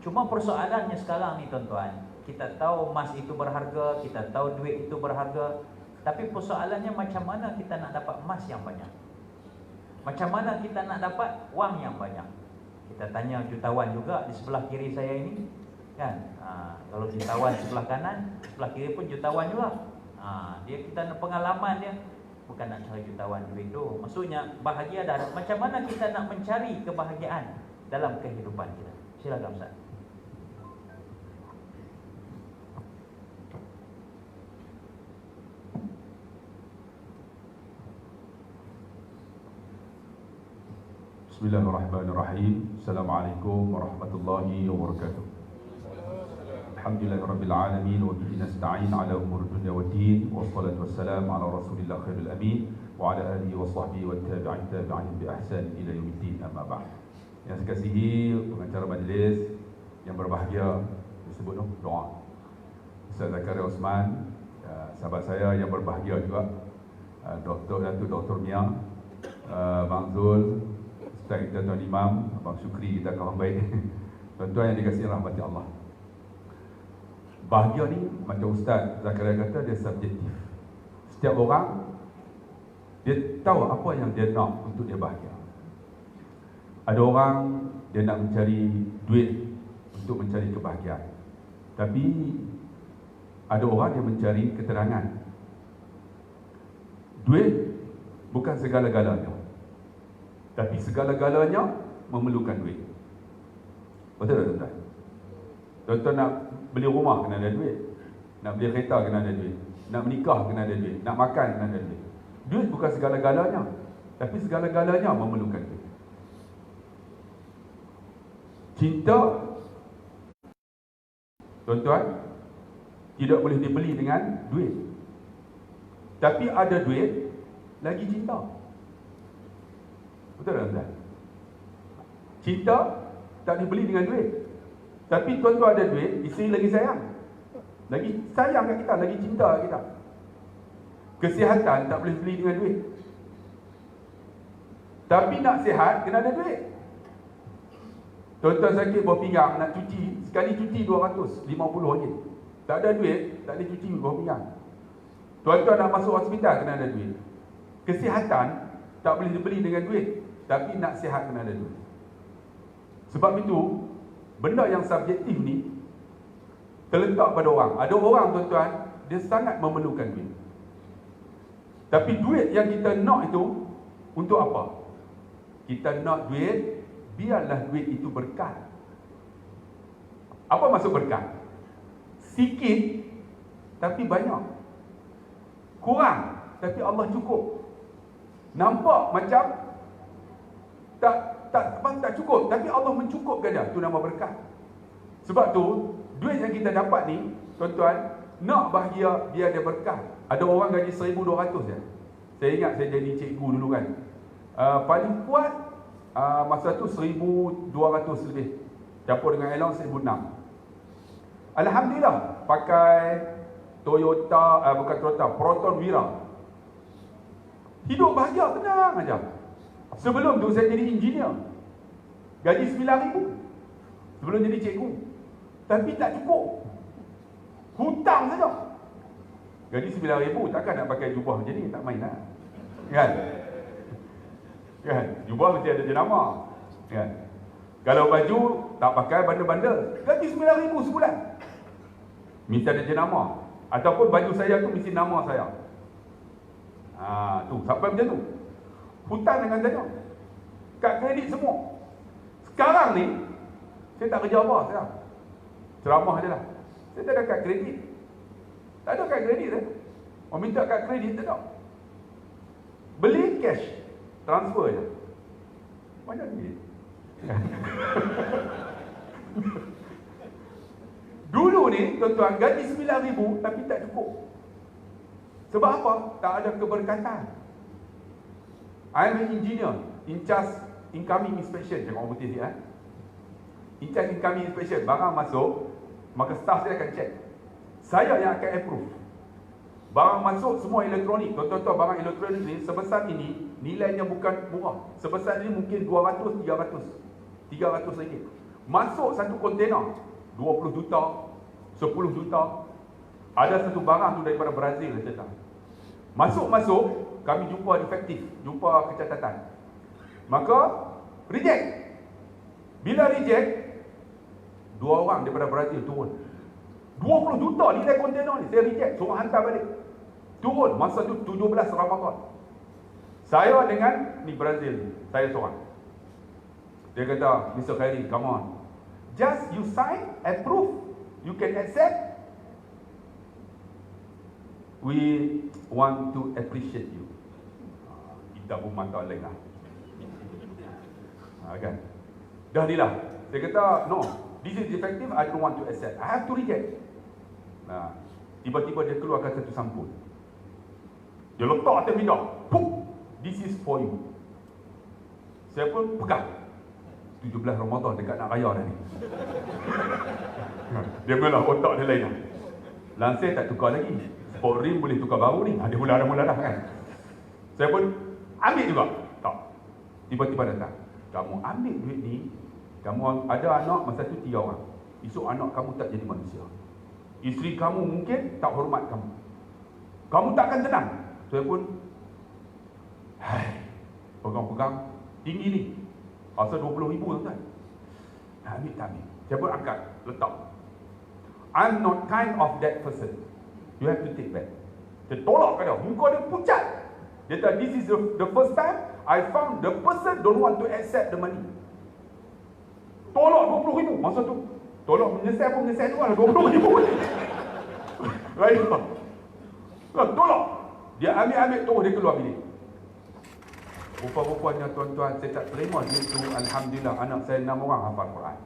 Cuma persoalannya sekarang ni tuan-tuan, kita tahu emas itu berharga, kita tahu duit itu berharga, tapi persoalannya macam mana kita nak dapat emas yang banyak? Macam mana kita nak dapat wang yang banyak? Kita tanya jutawan juga di sebelah kiri saya ini, kan? Kalau jutawan sebelah kanan, sebelah kiri pun jutawan juga. Dia kita nak pengalaman dia, bukan nak cari jutawan duit tu. Maksudnya bahagia dah. Macam mana kita nak mencari kebahagiaan dalam kehidupan kita? Silakan Ustaz. Bismillahirrahmanirrahim. Assalamualaikum warahmatullahi wabarakatuh. Alhamdulillahirabbil alamin wa bihi nasta'in ala umuri dunya waddin, wassalatu wassalamu ala rasulillah khairil amin wa ala alihi wa sahbihi wa tabi'in bi ihsan ila yaumiddin, amma ba'd. Yang saya kasihi pengacara majlis yang berbahagia, disebut doa Ustaz Zakaria Osman, sahabat saya yang berbahagia juga, Dr. Mia, Bang Zul, Ustaz kita Tuan Imam, Abang Syukri, kita kawan baik. Tuan-tuan yang dikasihi rahmati Allah. Bahagia ni macam Ustaz Zakaria kata, dia subjektif. Setiap orang dia tahu apa yang dia nak untuk dia bahagia. Ada orang dia nak mencari duit untuk mencari kebahagiaan. Tapi ada orang yang mencari ketenangan. Duit bukan segala-galanya, tapi segala-galanya memerlukan duit. Betul tak tuan-tuan? Tuan-tuan nak beli rumah kena ada duit, nak beli kereta kena ada duit, nak menikah kena ada duit, nak makan kena ada duit. Duit bukan segala-galanya, tapi segala-galanya memerlukan duit. Cinta, tuan-tuan, tidak boleh dibeli dengan duit. Tapi ada duit, lagi cinta. Betul tak tuan? Cinta tak dibeli dengan duit. Tapi tuan-tuan ada duit, isteri lagi sayang. Lagi sayang kat kita, lagi cinta kat kita. Kesihatan tak boleh beli dengan duit. Tapi nak sihat, kena ada duit. Tuan-tuan sakit buah pinggang, nak cuci, sekali cuci 250 ringgit. Tak ada duit, tak boleh cuci buah pinggang. Tuan-tuan nak masuk hospital, kena ada duit. Kesihatan tak boleh dibeli dengan duit, tapi nak sihat kena ada duit. Sebab itu, benda yang subjektif ni terletak pada orang. Ada orang tuan-tuan, dia sangat memerlukan duit. Tapi duit yang kita nak itu untuk apa? Kita nak duit, biarlah duit itu berkat. Apa maksud berkat? Sikit tapi banyak. Kurang tapi Allah cukup. Nampak macam tak cukup, tapi Allah mencukupkan dia. Itu nama berkat. Sebab tu duit yang kita dapat ni, tuan-tuan, nak bahagia biar dia berkat. Ada orang gaji 1,200 je. Saya ingat saya jadi cikgu dulu kan. Paling kuat masa tu 1,200 lebih. Campur dengan allowance 1,600. Alhamdulillah pakai Toyota, bukan Toyota, Proton Wira. Hidup bahagia, tenang aja. Sebelum tu saya jadi engineer, gaji 9,000 sebelum jadi cikgu. Tapi tak cukup, hutang saja. Gaji 9,000, takkan nak pakai jubah macam ni, tak main lah. Kan? Kan? Jubah mesti ada jenama. Kan? Kalau baju tak pakai bandel-bandel, gaji 9,000 sebulan. Mesti ada jenama. Ataupun baju saya tu mesti nama saya. Tu sampai macam tu. Hutang dengan saya. Kad kredit semua. Sekarang ni saya tak kerja apa sekarang. Ceramah je lah. Saya tak ada kad kredit. Tak ada kad kredit saya. Orang minta kad kredit tak ada. Beli cash, transfer je. Banyak duit. Dulu ni tuan-tuan gaji 9,000 tapi tak cukup. Sebab apa? Tak ada keberkatan. I'm an engineer in charge incoming inspection. Jangan orang putih sikit. In charge incoming inspection. Barang masuk, maka staff saya akan check. Saya yang akan approve. Barang masuk semua elektronik. Tuan-tuan, barang elektronik ni sebesar ini, nilainya bukan murah. Sebesar ini mungkin 200, 300 ringgit. Masuk satu kontena 20 juta, 10 juta. Ada satu barang tu daripada Brazil cerita. Masuk, kami jumpa defektif, jumpa kecacatan. Maka reject. Bila reject, 2 orang daripada Brazil turun. 20 juta nilai kontena ni, saya reject, suruh hantar balik. Turun, masa tu 17 Ramadan. Saya dengan ni Brazil, saya seorang. Dia kata, Mr. Khairi, come on. Just you sign, approve, you can accept. We want to appreciate you. Kita pun mantap lain lah. Kan? Dah ni lah. Saya kata, no, this is defective, I don't want to accept. I have to reject. Tiba-tiba dia keluarkan satu sampul. Dia letak atas meja. Puk! This is for you. Saya pun pegang. 17 Ramadan dekat nak raya dah ni. Dia memang otak dia lain lah. Lansir tak tukar lagi. Sport rim boleh tukar baru ni. Dia mula dah kan. Saya pun ambil juga. Tak. Tiba-tiba datang. Kamu ambil duit ni. Kamu ada anak masa tu 3 orang. Esok anak kamu tak jadi manusia. Isteri kamu mungkin tak hormat kamu. Kamu takkan tenang. Saya pun pegang-pegang tinggi ni. Asal 20,000 tuan. Ambil tak ambil. Saya pun angkat, letak. I'm not kind of that person. You have to take back. Dia tolak kat dia. Muka dia pucat. Dia kata, this is the first time I found the person don't want to accept the money. Tolak 20,000 masa tu. Tolak menyesal pun menyesal juga lah 20,000. Right? Tolak. Dia ambil terus dia keluar bilik. Rupa-rupanya tuan-tuan, saya tak terima duit tu. Alhamdulillah, anak saya 6 orang hafal Quran.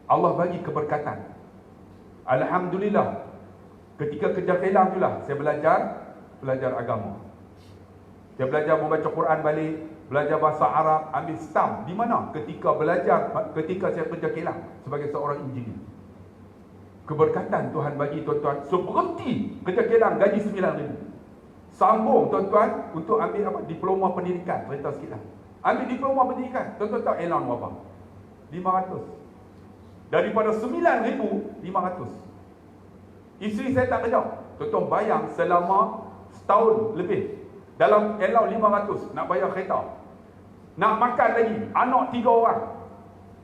Allah bagi keberkatan. Alhamdulillah. Ketika kerja kelang tu lah, saya belajar agama. Saya belajar membaca Quran balik, belajar bahasa Arab, ambil stamp. Di mana? Ketika saya kerja kelang sebagai seorang engineer. Keberkatan Tuhan bagi tuan-tuan. So berhenti kerja kelang, gaji 9,000. Sambung tuan-tuan untuk ambil apa? Diploma pendidikan. Cerita sikit lah. Ambil diploma pendidikan. Tuan-tuan tahu elan berapa? 500. Daripada 9,500. Isteri saya tak kerja. Tuan-tuan bayang selama setahun lebih. Dalam elan 500. Nak bayar kereta. Nak makan lagi. Anak 3 orang.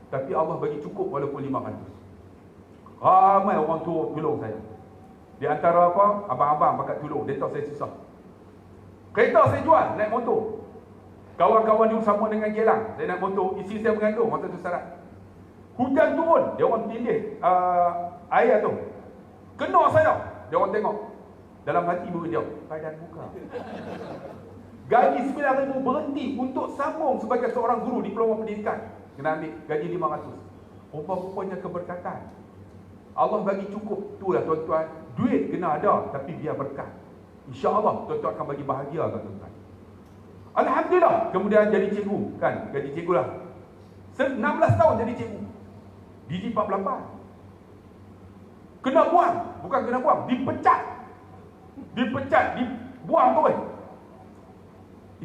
Tapi Allah bagi cukup walaupun 500. Ramai orang tua tolong saya. Di antara apa? Abang-abang bakat tolong. Dia tahu saya susah. Kereta saya jual, naik motor. Kawan-kawan dulu sama dengan gelang. Saya naik motor, isteri saya mengandung, masa tu syarat. Hujan turun, dia orang tindih air tu. Kena saya, dia orang tengok. Dalam hati dia, padan muka. Gaji 9,000 berhenti untuk sambung sebagai seorang guru diploma pendidikan. Kena ambil gaji 500. Rupa-rupanya keberkatan. Allah bagi cukup. Itulah tuan-tuan, duit kena ada, tapi biar berkat. InsyaAllah tuan-tuan akan bagi bahagia kat tuan-tuan. Alhamdulillah. Kemudian jadi cikgu. Kan, gaji cikgu lah. 16 tahun jadi cikgu. Gigi 48. Kena buang. Bukan kena buang, dipecat. Dibuang tu.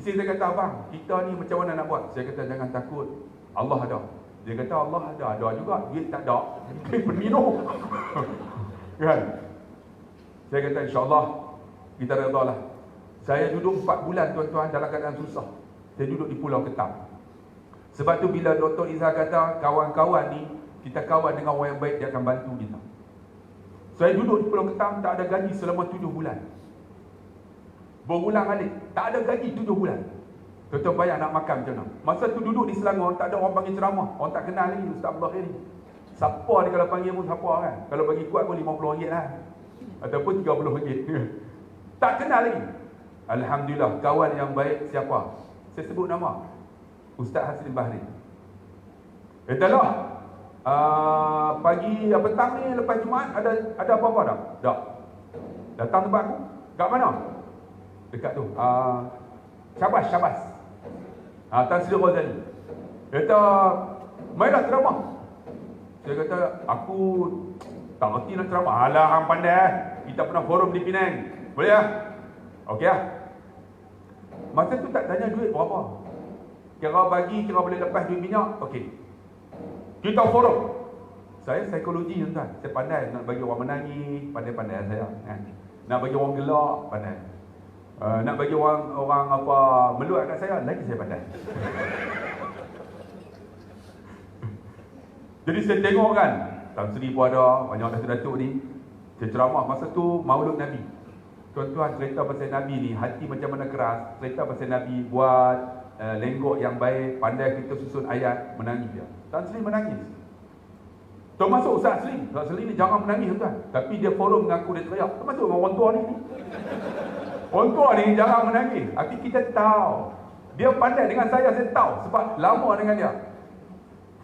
Isteri saya kata, abang, kita ni macam mana nak buat? Saya kata, jangan takut, Allah ada. Dia kata, Allah ada juga, duit tak ada. Penuh. Kan? Saya kata, insyaAllah kita redha lah. Saya duduk 4 bulan tuan-tuan dalam keadaan susah. Saya duduk di Pulau Ketam. Sebab tu bila Dr. Izzah kata kawan-kawan ni, kita kawan dengan orang yang baik, dia akan bantu kita. Saya duduk di Pulau Ketam, tak ada gaji selama 7 bulan. Berulang alik, tak ada gaji 7 bulan. Tuan-tuan bayang nak makan macam mana. Masa tu duduk di Selangor, tak ada orang panggil ceramah. Orang tak kenal lagi Ustaz Abdullah Khairi. Siapa dia kalau panggil pun siapa kan. Kalau bagi kuat pun RM50 lah. Ataupun RM30. Tak kenal lagi. Alhamdulillah, kawan yang baik siapa? Saya sebut nama. Ustaz Haslim Bahri. Itulah pagi petang ni lepas Jumaat ada apa-apa tak? Tak. Datang tempat aku. Kat mana? Dekat tu. Syabas. Tan Sri Ghazali. Kata, "Mainlah ceramah." Saya kata, "Aku tak reti nak ceramah." "Alah, hang pandai. Kita pernah forum di Penang. Boleh lah?" "Okey lah." Masa tu tak tanya duit berapa. Kira bagi, kira boleh lepas duit minyak. Okey. Kita forum. Saya psikologi tuan. Saya pandai nak bagi orang menangis, pandai-pandai saya. Kan? Nak bagi orang gelak, pandai. Nak bagi orang apa meluat kat saya, lagi saya pandai. Jadi saya tengok kan, Tan Sri pun ada, banyak datuk-datuk ni. Saya ceramah masa tu Maulud Nabi. Tuan-tuan, cerita pasal Nabi ni, hati macam mana keras. Cerita pasal Nabi buat lenggok yang baik, pandai kita susun ayat, menangis dia. Tan Sri menangis. Termasuk Ustaz Sri. Ustaz Sri ni jangan menangis tuan. Tapi dia forum mengaku dia teriak. Termasuk dengan orang tua ni. Orang tua ni jangan menangis. Tapi kita tahu. Dia pandai dengan saya tahu. Sebab lama dengan dia.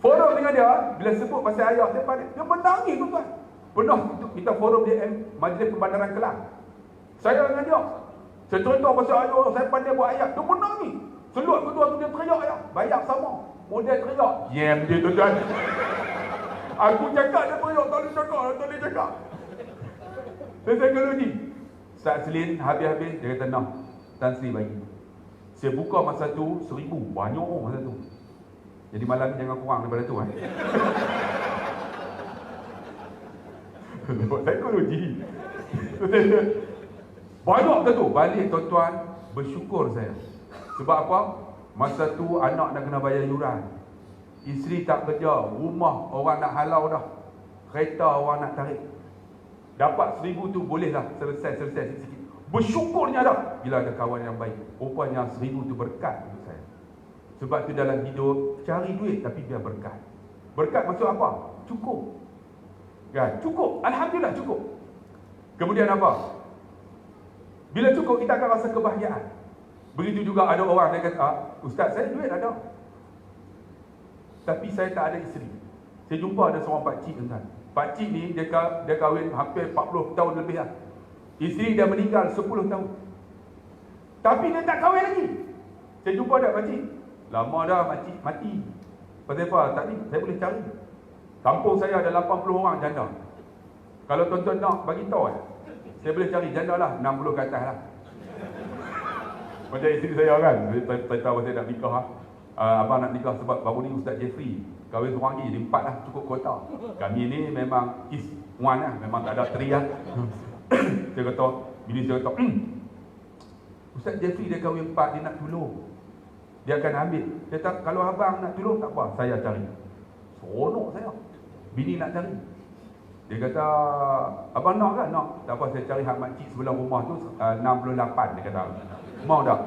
Forum dengan dia, bila sebut pasal ayah, dia pandai. Dia menangis tuan. Pernah kita forum di Majlis Pembandaran Kelang. Saya dengan dia. Saya cerita pasal ayah, saya pandai buat ayat. Dia menangis. Selut kedua tu dia teriak ayah. Bayar sama. Model teriak. Jam dia tuan. Aku cakap dia teriak, tak boleh cakap. Saya psikologi. Ustaz Selin habis-habis, dia kata, "Nah, Tan Sri bagi." Saya buka masa tu 1,000. Banyak orang masa tu. Jadi malam ni jangan kurang daripada tu. Psikologi. Banyak tu. Balik tuan-tuan, bersyukur saya. Sebab apa? Masa tu anak nak kena bayar yuran. Isteri tak kerja, rumah orang nak halau dah. Kereta orang nak tarik. Dapat 1,000 tu bolehlah selesai sikit-sikit. Bersyukurnya dah bila ada kawan yang baik. Rupanya 1,000 tu berkat untuk saya. Sebab tu dalam hidup cari duit tapi biar berkat. Berkat maksud apa? Cukup. Kan? Cukup. Alhamdulillah cukup. Kemudian apa? Bila cukup kita akan rasa kebahagiaan. Begitu juga ada orang dia kata, "Ustaz, saya duit ada. Tapi saya tak ada isteri." Saya jumpa ada seorang pakcik tuan. Pakcik ni dia kahwin hampir 40 tahun lebih lah. Isteri dia meninggal 10 tahun. Tapi dia tak kahwin lagi. Saya jumpa ada pakcik. Lama dah pakcik mati. Pasal apa? Tak ni, saya boleh cari. Kampung saya ada 80 orang janda. Kalau tuan-tuan nak bagi tahu saya boleh cari janda lah 60 ke atas lah. Macam isteri saya kan, saya tahu saya nak nikah lah. Abang nak nikah sebab baru ni Ustaz Jeffrey kahwin seorang lagi, jadi 4 lah, cukup kota. Kami ni memang is one lah, memang tak ada teri lah. Saya kata, bini saya kata, Ustaz Jeffrey dia kahwin 4, dia nak tolong. Dia akan ambil. Dia kata, kalau abang nak tolong tak apa, saya cari. Seronok saya. Bini nak cari. Dia kata, abang nak kan? Nak. Tak apa, saya cari hak makcik sebelah rumah tu 68, dia kata. Mau tak?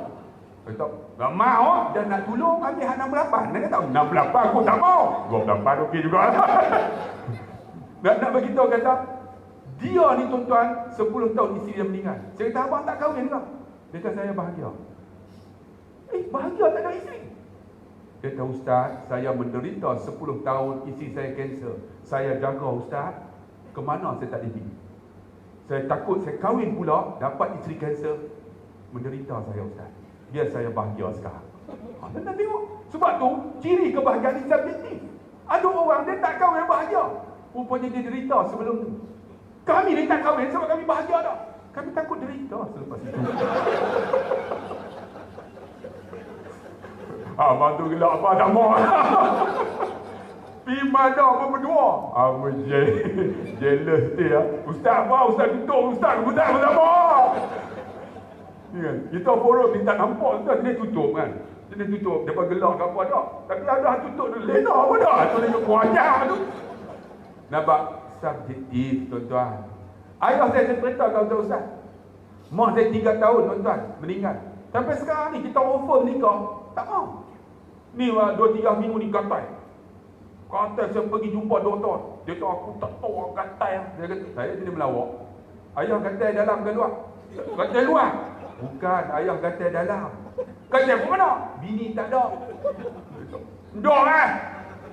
Dia kata, tak mau. Dia nak tolong ambil hak 68. Dia kata, 68 aku tak mau. 28 okey juga. Nak bagi tahu kata, dia ni tuan-tuan 10 tahun isteri dia meninggal. Saya kata, abang tak kahwin ke? Dia kata, saya bahagia. Bahagia tak ada isteri? Dia kata, Ustaz, saya menderita 10 tahun isteri saya kanser. Saya jaga Ustaz, ke mana saya tak ada bini. Saya takut saya kahwin pula, dapat isteri kanser, menderita saya Ustaz. Biar saya bahagia sekarang. Anda tengok. Sebab tu, ciri kebahagiaan Islam ni. Ada orang dia tak kahwin bahagia. Rupanya dia derita sebelum tu. Kami ni tak kahwin sebab kami bahagia dah. Kami takut derita selepas itu. Abang tu gelak apa tak mau. Pergi mana apa berdua. Abang jealous dia. Ustaz apa? Ustaz tutup. Ustaz tak mau. Ni kan, kita forum ni tak nampak Ustaz, dia tutup kan. Dia tutup, dia gelak ke apa tak. Tapi ada tutup tu, lena apa dah. Tu dia kuajar tu. Nampak? Subjektif tuan-tuan. Ayah saya cerita kau Ustaz. Mak saya 3 tahun tuan-tuan, meninggal. Sampai sekarang ni kita offer nikah, tak mau. Ni 2-3 minggu ni katai. Katai saya pergi jumpa doktor. Dia kata aku tak tahu orang katai. Dia kata, saya sini melawak. Ayah katai dalam ke luar? Katai luar. Bukan, ayah gatal dalam. Gatal ke mana? Bini tak ada. Dok lah.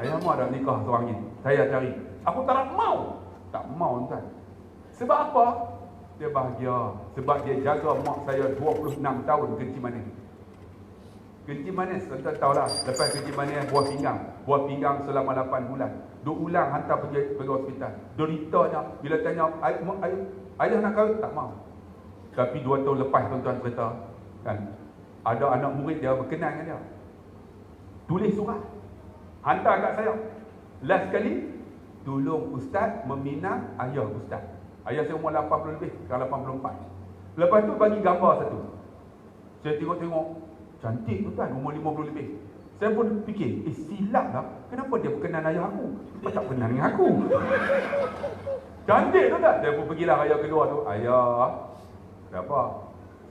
Ayah mau dah nikah seorang ni. Saya cari. Aku tak nak mau. Tak mau tuan. Sebab apa? Dia bahagia. Sebab dia jaga mak saya 26 tahun kencing manis. Kencing manis, tuan-tuan tahulah. Lepas kencing manis, buah pinggang. Buah pinggang selama 8 bulan. 2 ulang hantar pergi hospital. Deritanya, bila tanya, ayah nak kahwin? Tak mau. Tapi 2 tahun lepas tuan-tuan cerita, kan, ada anak murid dia berkenan dengan dia. Tulis surat. Hantar kat saya. Last kali, tolong ustaz meminang ayah ustaz. Ayah saya umur 80 lebih, sekarang 84. Lepas tu bagi gambar satu. Saya tengok-tengok, cantik tuan, umur 50 lebih. Saya pun fikir, silap lah. Kenapa dia berkenan ayah aku? Kenapa tak kenal dengan aku? Cantik tuan. Saya pun pergilah raya kedua tu. Ayah, ada apa?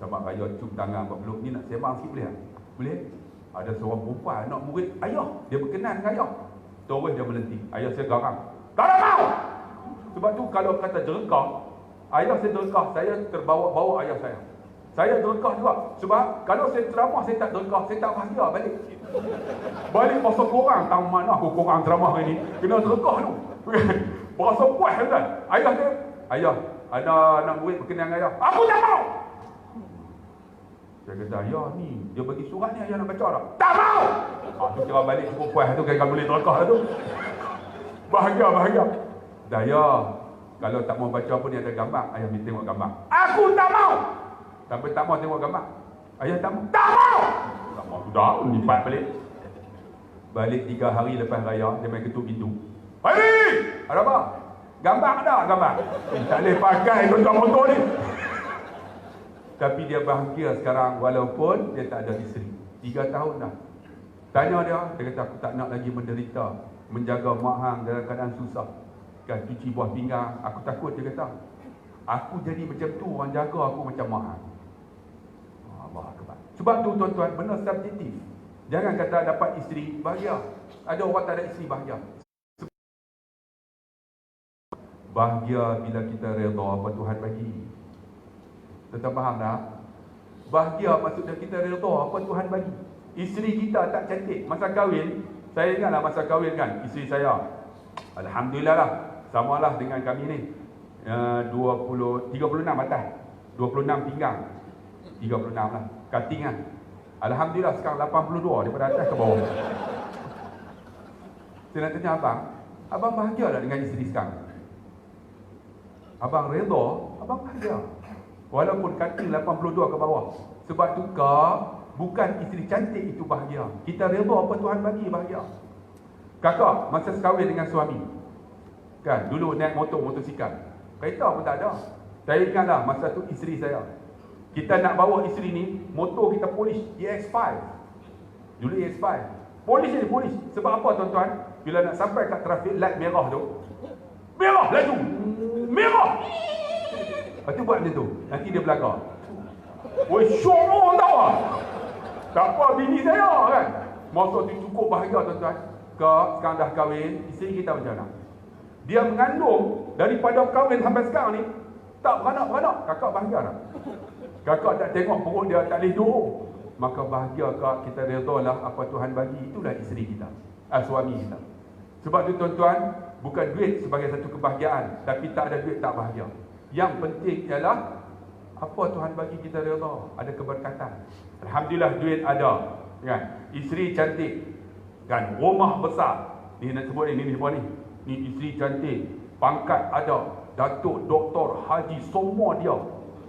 Sebab raya cium tangan buat peluk. Ni nak sembang sikit boleh tak? Boleh? Ada seorang perempuan, anak murid ayah. Dia berkenan dengan ayah. Terus dia melenting. Ayah saya garang. Tak nak mau! Sebab tu kalau kata jerekah, ayah saya jerekah, saya terbawa-bawa ayah saya. Saya jerekah juga. Sebab kalau saya ceramah, saya tak jerekah, saya tak bahagia balik. Balik pasal korang, tahu mana aku korang ceramah hari ni. Kena jerekah tu. Berasa puas kan? Ayah dia, ayah, ada anak murid berkenan dengan ayah. Aku tak mau! Saya kata, ayah ni, dia bagi surat ni, ayah nak baca tak? Tak mau! Tu kira balik cukup puas tu, kan boleh jerekah tu. Bahagia. Daya, kalau tak mau baca apa ni ada gambar, ayah minta tengok gambar. Aku tak mau! Sampai tak mau tengok gambar. Ayah tak mau. Tak mau! Tak mau sudah, lipat balik. Balik 3 hari lepas raya, dia main ketuk pintu. Hai! Ada apa? Gambar ada, gambar. Tak boleh pakai tuan motor ni. Tapi dia bahagia sekarang walaupun dia tak ada isteri. 3 tahun dah. Tanya dia kata aku tak nak lagi menderita, menjaga mak hang dalam keadaan susah. Kan cuci buah pinggang, aku takut dia kata. Aku jadi macam tu, orang jaga aku macam mak hang. Allah Akbar. Sebab tu tuan-tuan, benda subjektif. Jangan kata dapat isteri bahagia. Ada orang tak ada isteri bahagia. Bahagia bila kita redha apa Tuhan bagi. Tuan-tuan faham tak? Bahagia maksudnya kita redha apa Tuhan bagi. Isteri kita tak cantik. Masa kahwin, saya ingatlah masa kahwin kan, isteri saya, alhamdulillah lah, samalah dengan kami ni. 36 atas, 26 pinggang, 36 lah, cutting kan. Alhamdulillah sekarang 82 daripada atas ke bawah. Saya nak tanya abang bahagia tak dengan isteri sekarang? Abang redha, abang bahagia. Walaupun cutting 82 ke bawah. Sebab tu bukan isteri cantik itu bahagia. Kita redha apa Tuhan bagi bahagia. Kakak masa sekahwin dengan suami, kan dulu naik motosikal. Kereta pun tak ada. Saya ingatlah masa tu isteri saya. Kita nak bawa isteri ni, motor kita polis EX5. Dulu EX5. Polis. Sebab apa tuan-tuan? Bila nak sampai kat traffic light merah tu, merah laju. Merah. Lepas tu buat macam tu. Nanti dia belakang. Woi, syok orang tahu ah. Tak apa bini saya kan. Masa tu cukup bahagia tuan-tuan. Sekarang dah kahwin, isteri kita macam mana? Dia mengandung daripada kahwin sampai sekarang ni, tak beranak. Kakak bahagia tak? Kakak tak tengok perut dia tak boleh duduk. Maka bahagia kak, kita redha lah apa Tuhan bagi. Itulah isteri kita, suami kita. Sebab tu tuan-tuan, bukan duit sebagai satu kebahagiaan, tapi tak ada duit tak bahagia. Yang penting ialah apa Tuhan bagi kita redha, ada keberkatan. Alhamdulillah duit ada, kan? Isteri cantik, kan? Rumah besar. Ni nak sebut ni sebut ni. Ni isteri cantik, pangkat ada, datuk, doktor, haji, semua dia.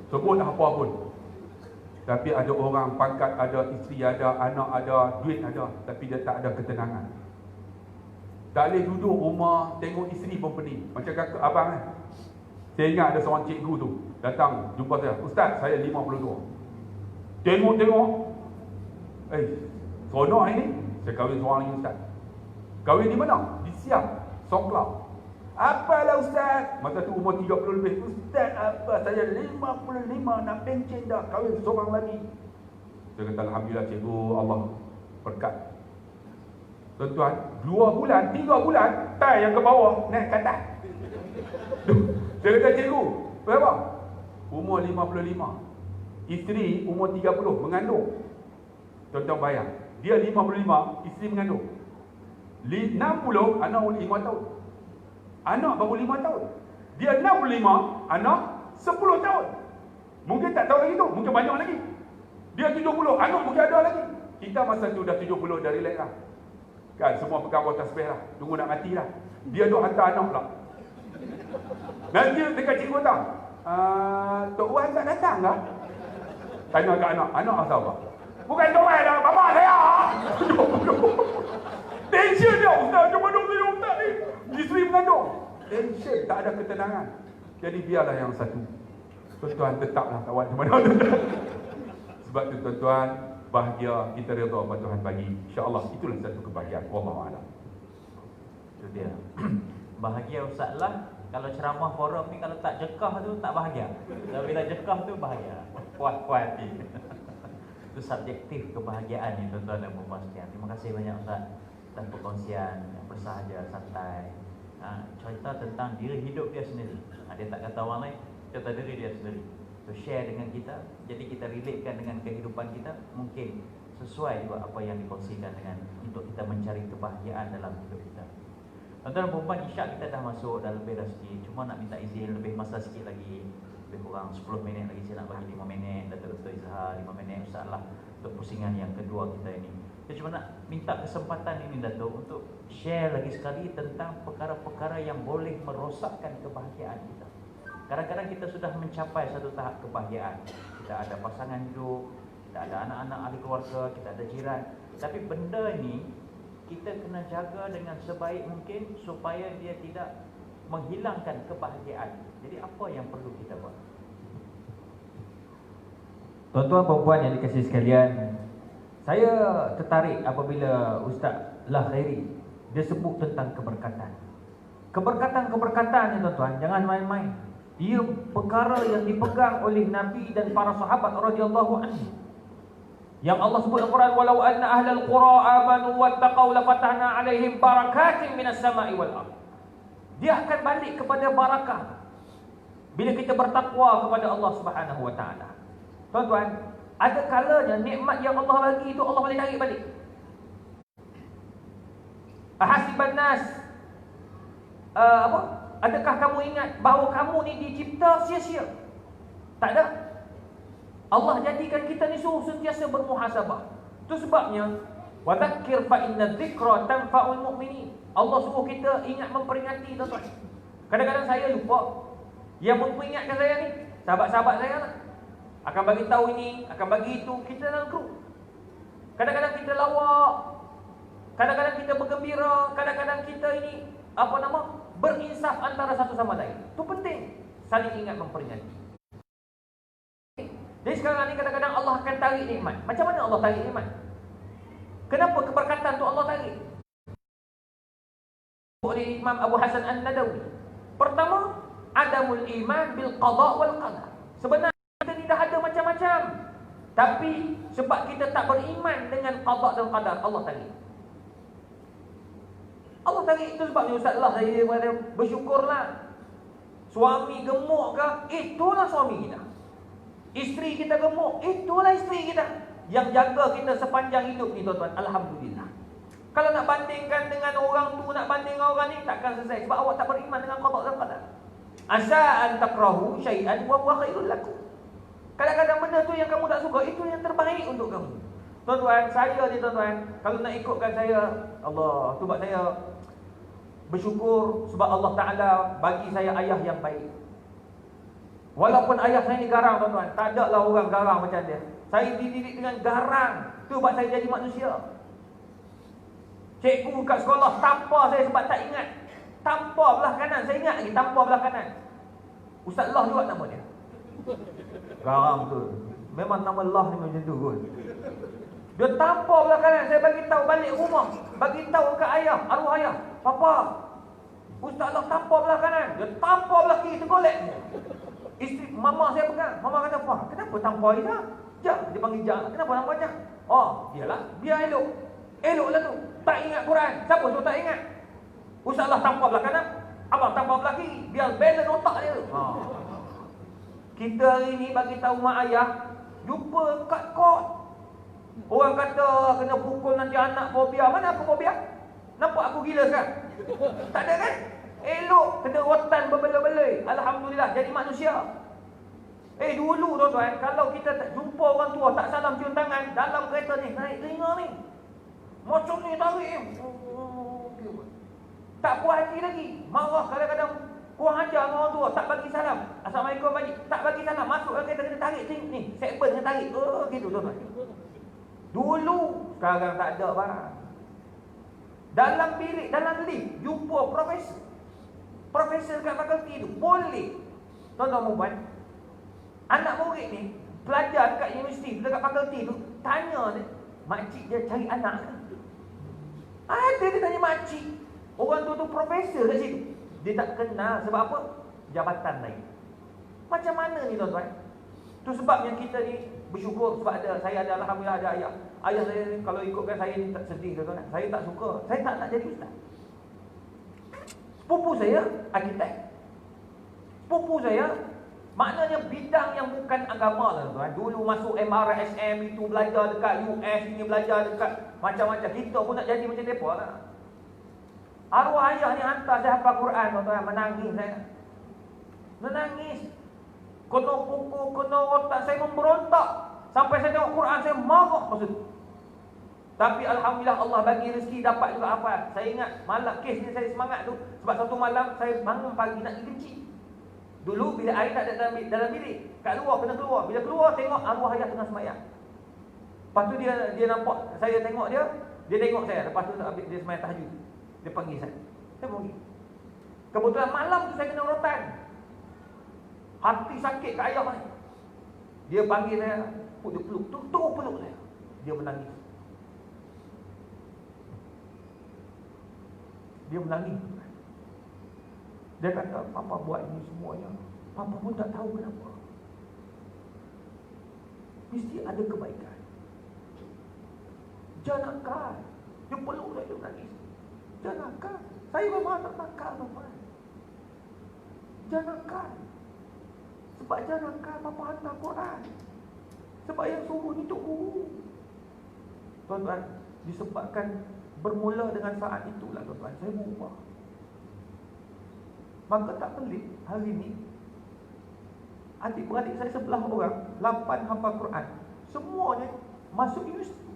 Sebut apa pun. Tapi ada orang pangkat ada, isteri ada, anak ada, duit ada, tapi dia tak ada ketenangan. Tak boleh duduk rumah tengok isteri pun pening. Macam kakak abang kan. Saya ingat ada seorang cikgu tu datang jumpa saya. Ustaz, saya 52. Tengok. Seronok ini. Saya kahwin seorang lagi ustaz. Kahwin di mana? Di Siam, Songkla. Apalah ustaz? Masa tu umur 30 lebih. Ustaz apa? Saya 55 nak pencen dah. Kahwin seorang lagi. Saya kata alhamdulillah cikgu, Allah berkat. Tuan-tuan, 2 bulan, 3 bulan, tai yang ke bawah naik ke atas. Saya kata cikgu, berapa? Umur 55. Isteri umur 30 mengandung. Tuan-tuan bayang, dia 55, isteri mengandung. 60, anak umur 5 tahun. Anak baru 5 tahun. Dia 65, anak 10 tahun. Mungkin tak tahu lagi tu, mungkin banyak lagi. Dia 70, anak mungkin ada lagi. Kita masa tu dah 70 dah relax lah. Kan semua pegang botol tasbih lah. Tunggu nak mati lah. Dia duk hantar anak pula. Nanti dekat cikgu datang. Tok Wan tak datang lah. Tanya kat anak. Anak asal apa? Bukan Tok Wan lah. Bapak saya. Tension dia. Ustaz cuma duduk saya ustaz ni. Isteri mengandung. Tension. Tak ada ketenangan. Jadi biarlah yang satu. Tuan-tuan tetaplah kawan di mana. Sebab tu tuan-tuan, bahagia kita redha apa Tuhan bagi. InsyaAllah itulah satu kebahagiaan. Wallahualam. Itu dia. Bahagia Ustaz lah. Kalau ceramah forum ni kalau tak jekah tu tak bahagia. Kalau bila jekah tu bahagia. Puas-puas hati. Itu subjektif kebahagiaan ni tuan-tuan dan puan sekalian. Terima kasih banyak Ustaz atas perkongsian yang bersahaja, santai. Cerita tentang diri hidup dia sendiri. Dia tak kata orang lain, cerita diri dia sendiri. So share dengan kita, jadi kita relatekan dengan kehidupan kita, mungkin sesuai juga apa yang dikongsikan dengan untuk kita mencari kebahagiaan dalam hidup kita. Tuan-tuan dan puan, isyak kita dah masuk, dah lebih dah sikit. Cuma nak minta izin lebih masa sikit lagi. Lebih kurang 10 minit lagi, saya nak bagi 5 minit. Datuk Izhar 5 minit, Ustaz lah, untuk pusingan yang kedua kita ini. Saya cuma nak minta kesempatan ini Datuk untuk share lagi sekali tentang perkara-perkara yang boleh merosakkan kebahagiaan kita. Kadang-kadang kita sudah mencapai satu tahap kebahagiaan. Kita ada pasangan hidup, kita ada anak-anak ahli keluarga, kita ada jiran. Tapi benda ni kita kena jaga dengan sebaik mungkin supaya dia tidak menghilangkan kebahagiaan. Jadi apa yang perlu kita buat? Tuan-tuan perempuan yang dikasihi sekalian, saya tertarik apabila Ustaz Lah Khairi dia sebut tentang keberkatan. Keberkatan-keberkatan ni tuan-tuan, jangan main-main. Dia perkara yang dipegang oleh Nabi dan para sahabat radhiyallahu anhu. Yang Allah sebut dalam Quran, walau anna ahlal qura amanu wattaqau lafatahna alaihim barakatin minas sama'i wal ardh. Dia akan balik kepada barakah bila kita bertakwa kepada Allah Subhanahu wa taala. Tuan-tuan, ada kalanya nikmat yang Allah bagi itu Allah boleh tarik balik. Ahasiban nas adakah kamu ingat bahawa kamu ni dicipta sia-sia? Tak ada. Allah jadikan kita ni suruh sentiasa bermuhasabah. Itu sebabnya wa dzakir fa inna dzikra tanfa'ul mu'minin. Allah suruh kita ingat memperingati tuan-tuan. Kadang-kadang saya lupa. Yang memperingatkan saya ni sahabat-sahabat saya lah. Akan bagi tahu ini, akan bagi itu, kita dalam grup. Kadang-kadang kita lawak, kadang-kadang kita bergembira, kadang-kadang kita ini berinsaf antara satu sama lain. Itu penting. Saling ingat memperingati. Jadi sekarang ni kadang-kadang Allah akan tarik nikmat. Macam mana Allah tarik nikmat? Kenapa keberkatan tu Allah tarik? Oleh Imam Abu Hasan An-Nadawi. Pertama, adamul iman bil qada wal qadar. Sebenarnya kita ni dah ada macam-macam. Tapi sebab kita tak beriman dengan qada dan qadar, Allah tarik. Allah tarik itu sebabnya Ustaz Allah saya bersyukurlah. Suami gemuk ke? Itulah suami kita. Isteri kita gemuk, itulah isteri kita yang jaga kita sepanjang hidup ni tuan-tuan. Alhamdulillah. Kalau nak bandingkan dengan orang tu, nak banding dengan orang ni, takkan selesai. Sebab awak tak beriman dengan qada dan qadar. Asa an takrahu syai'an wa huwa khairul lakum. Kadang-kadang benda tu yang kamu tak suka, itu yang terbaik untuk kamu. Tuan-tuan, saya ni tuan-tuan, kalau nak ikutkan saya, Allah, tu buat saya bersyukur sebab Allah Ta'ala bagi saya ayah yang baik. Walaupun ayah saya ni garang tuan-tuan, tak ada lah orang garang macam dia. Saya dididik dengan garang, tu buat saya jadi manusia. Cikgu kat sekolah tampar saya sebab tak ingat. Tampar belah kanan, saya ingat lagi tampar belah kanan. Ustaz Allah juga nama dia. Garang tu. Memang nama Allah ni macam tu kot. Dia tampar belah kanan, saya bagi tahu balik rumah, bagi tahu ke ayah, arwah ayah, papa, Ustaz Allah tampar belah kanan, dia tampar belah kiri, tergolek dia. Isteri mama saya pegang, mama kata, "Apa? Kenapa tampar Ida?" "Jak," dia panggil Jak. "Kenapa tampar Jak?" "Oh, biarlah, biar elok." Eloklah tu. Tak ingat Quran. Siapa suruh tak ingat? Ustaz Allah tampar belah kanan, abang tampar belah kiri, biar balance otak dia tu. Kita hari ni bagi tahu mak ayah, jumpa kat kot. Orang kata kena pukul nanti anak fobia. Mana aku fobia? Nampak aku gila sekarang? Tak ada kan? Elok kena rotan berbelai-belai. Alhamdulillah jadi manusia. Dulu tuan-tuan, kalau kita tak jumpa orang tua, tak salam cium tangan dalam kereta ni, naik telinga ni, macam ni tarik, tak puas hati lagi, marah kadang-kadang, kurang ajar dengan orang tua, tak bagi salam. Assalamualaikum bagi, tak bagi salam, masuk dalam kereta kena tarik ni, segmen kena tarik. Gitu tuan-tuan. Dulu, sekarang tak ada barang. Dalam bilik, dalam lift, jumpa profesor. Profesor kat fakulti tu boleh. Tuan-tuan puan, anak murid ni belajar dekat universiti, dekat fakulti tu, tanya dia, makcik dia cari anak ke? Ada dia tanya makcik. Orang tu profesor kat situ. Dia tak kenal sebab apa? Jabatan lain. Macam mana ni tuan-tuan? Tu sebabnya kita ni bersyukur sebab saya ada, alhamdulillah ada ayah. Ayah saya ni kalau ikutkan saya ni tak sedih tuan-tuan. Saya tak suka. Saya tak nak jadi ustaz. Sepupu saya arkitek. Sepupu saya maknanya bidang yang bukan agama lah tuan. Dulu masuk MRSM itu belajar dekat US, ini belajar dekat macam-macam. Kita pun nak jadi macam mereka lah. Arwah ayah ni hantar saya hafal Quran tuan-tuan. Menangis saya. Menangis. Kena pukul, kena otak saya memberontak. Sampai saya tengok Quran saya marah maksud. Tapi alhamdulillah Allah bagi rezeki dapat juga hafal. Saya ingat malam kes ni saya semangat tu. Sebab satu malam saya bangun pagi nak pergi kecil. Dulu bila air tak ada dalam bilik, kat luar kena keluar. Bila keluar tengok arwah ayah tengah semayang. Lepas tu dia nampak saya tengok dia tengok saya. Lepas tu dia semayang tahajud. Dia panggil saya. Saya pergi. Kebetulan malam tu saya kena rotan. Hati sakit kat ayah ni. Dia panggil saya, dia peluk, tu peluk saya. Dia menangis. Dia menangis. Dia kata, papa buat ini semuanya, papa pun tak tahu kenapa. Mesti ada kebaikan. Jangankan. Dia peluk saya, dia menangis. Jangankan. Saya memang tak nakal tuan. Jangankan. Sebab jangankan papa hantar Quran. Sebab yang suruh ni Tok Guru. Tuan-tuan, disebabkan bermula dengan saat itulah tuan-tuan, saya berubah. Maka tak pelik hari ni adik-beradik saya 11 orang, 8 hafal Quran. Semuanya masuk universiti.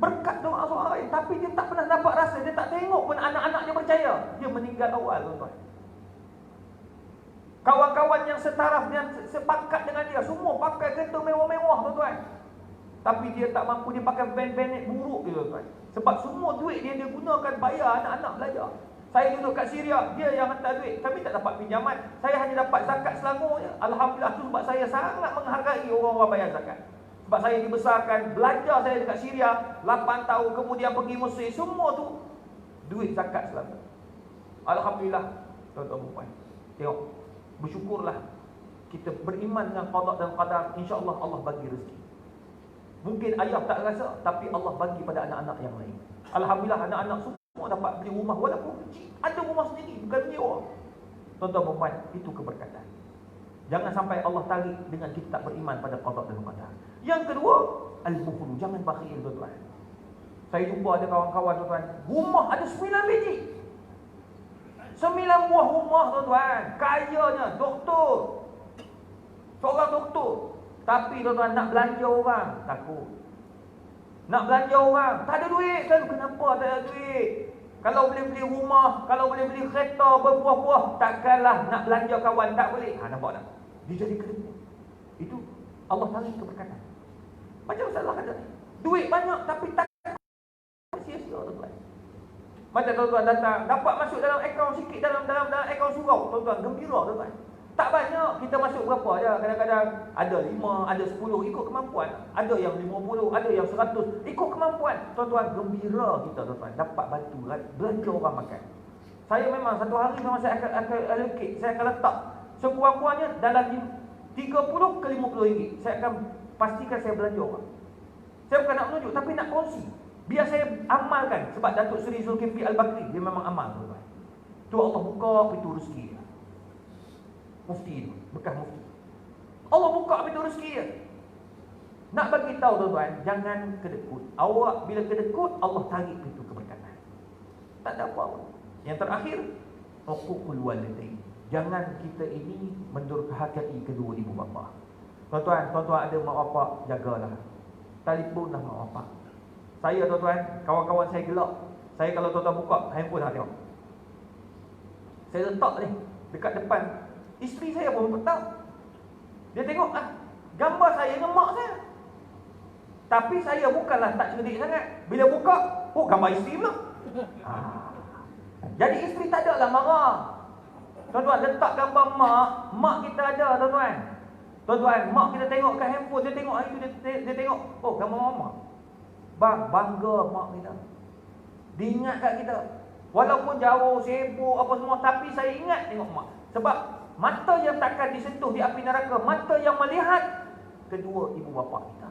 Berkat doa orang lain. Tapi dia tak pernah dapat rasa, dia tak tengok pun anak-anaknya percaya. Dia meninggal awal tuan-tuan. Kawan-kawan yang setaraf, yang sepakat dengan dia, semua pakai kereta mewah-mewah tuan-tuan. Tapi dia tak mampu, dia pakai van-van buruk dia tuan-tuan. Sebab semua duit dia gunakan bayar anak-anak belajar. Saya duduk kat Syria, dia yang hantar duit. Kami tak dapat pinjaman. Saya hanya dapat zakat Selangor je. Alhamdulillah tu sebab saya sangat menghargai orang-orang bayar zakat. Sebab saya dibesarkan, belajar saya dekat Syria 8 tahun, kemudian pergi Mesir, semua tu duit zakat Selangor. Alhamdulillah tuan-tuan dan puan. Tengok, bersyukurlah kita beriman dengan qada dan qadar, insya-Allah Allah bagi rezeki. Mungkin ayah tak rasa, tapi Allah bagi pada anak-anak yang lain. Alhamdulillah anak-anak semua dapat beli rumah walaupun kecil. Ada rumah sendiri, bukan sewa. Tuan-tuan dan puan, itu keberkatan. Jangan sampai Allah tarik dengan kita tak beriman pada qada dan qadar. Yang kedua, al-bukhul, jangan bakhil tuan-tuan. Saya jumpa ada kawan-kawan tuan-tuan, rumah ada 9 biji. 9 buah rumah tuan-tuan, kayanya, doktor. Seorang doktor. Tapi tuan-tuan nak belanja orang, takut. Nak belanja orang, tak ada duit. Selalu kenapa tak ada duit? Kalau boleh beli rumah, kalau boleh beli kereta berbuah-buah, takkanlah nak belanja kawan, tak boleh. Nampak tak? Dia jadi kedua. Itu Allah tarik keberkatan. Macam salah kata ni. Duit banyak tapi tak sia-sia tuan-tuan. Macam tuan-tuan datang, dapat masuk dalam akaun sikit, dalam akaun surau, tuan-tuan gembira tuan-tuan. Tak banyak, kita masuk berapa je. Kadang-kadang ada 5, ada 10, ikut kemampuan. Ada yang 50, ada yang 100, ikut kemampuan. Tuan-tuan, gembira kita tuan-tuan. Dapat bantu, belanja orang makan. Saya memang satu hari memang saya akan allocate, saya akan letak sekurang-kurangnya dalam 30 ke 50 ringgit. Saya akan pastikan saya belanja orang. Saya bukan nak menunjuk, tapi nak kongsi. Biar saya amalkan. Sebab Datuk Seri Zulkifli Al-Bakri, dia memang amal tuan-tuan. Tu Allah buka pintu rezeki dia. Mufti itu, bekas mufti. Allah buka pintu rezeki dia. Nak bagi tahu tuan-tuan, jangan kedekut. Awak bila kedekut, Allah tarik pintu keberkatan. Tak ada apa-apa. Yang terakhir, uququl walidain. Jangan kita ini mendurhakai kedua ibu bapa. Tuan-tuan ada mak bapak, jagalah. Telefonlah mak bapak. Saya tuan-tuan, kawan-kawan saya gelak. Saya kalau tuan-tuan buka handphone nak tengok. Saya letak ni dekat depan. Isteri saya pun tahu. Dia tengok gambar saya dengan mak saya. Tapi saya bukanlah tak cerdik sangat. Bila buka, gambar isteri pula. Jadi isteri tak ada lah marah. Tuan-tuan, letak gambar mak kita ada tuan-tuan. Tuan-tuan, mak kita tengok kat handphone, dia tengok hari tu dia tengok, gambar mama. Bangga mak kita. Diingat kat kita. Walaupun jauh, sibuk apa semua, tapi saya ingat tengok mak. Sebab mata yang takkan disentuh di api neraka, mata yang melihat kedua ibu bapa kita.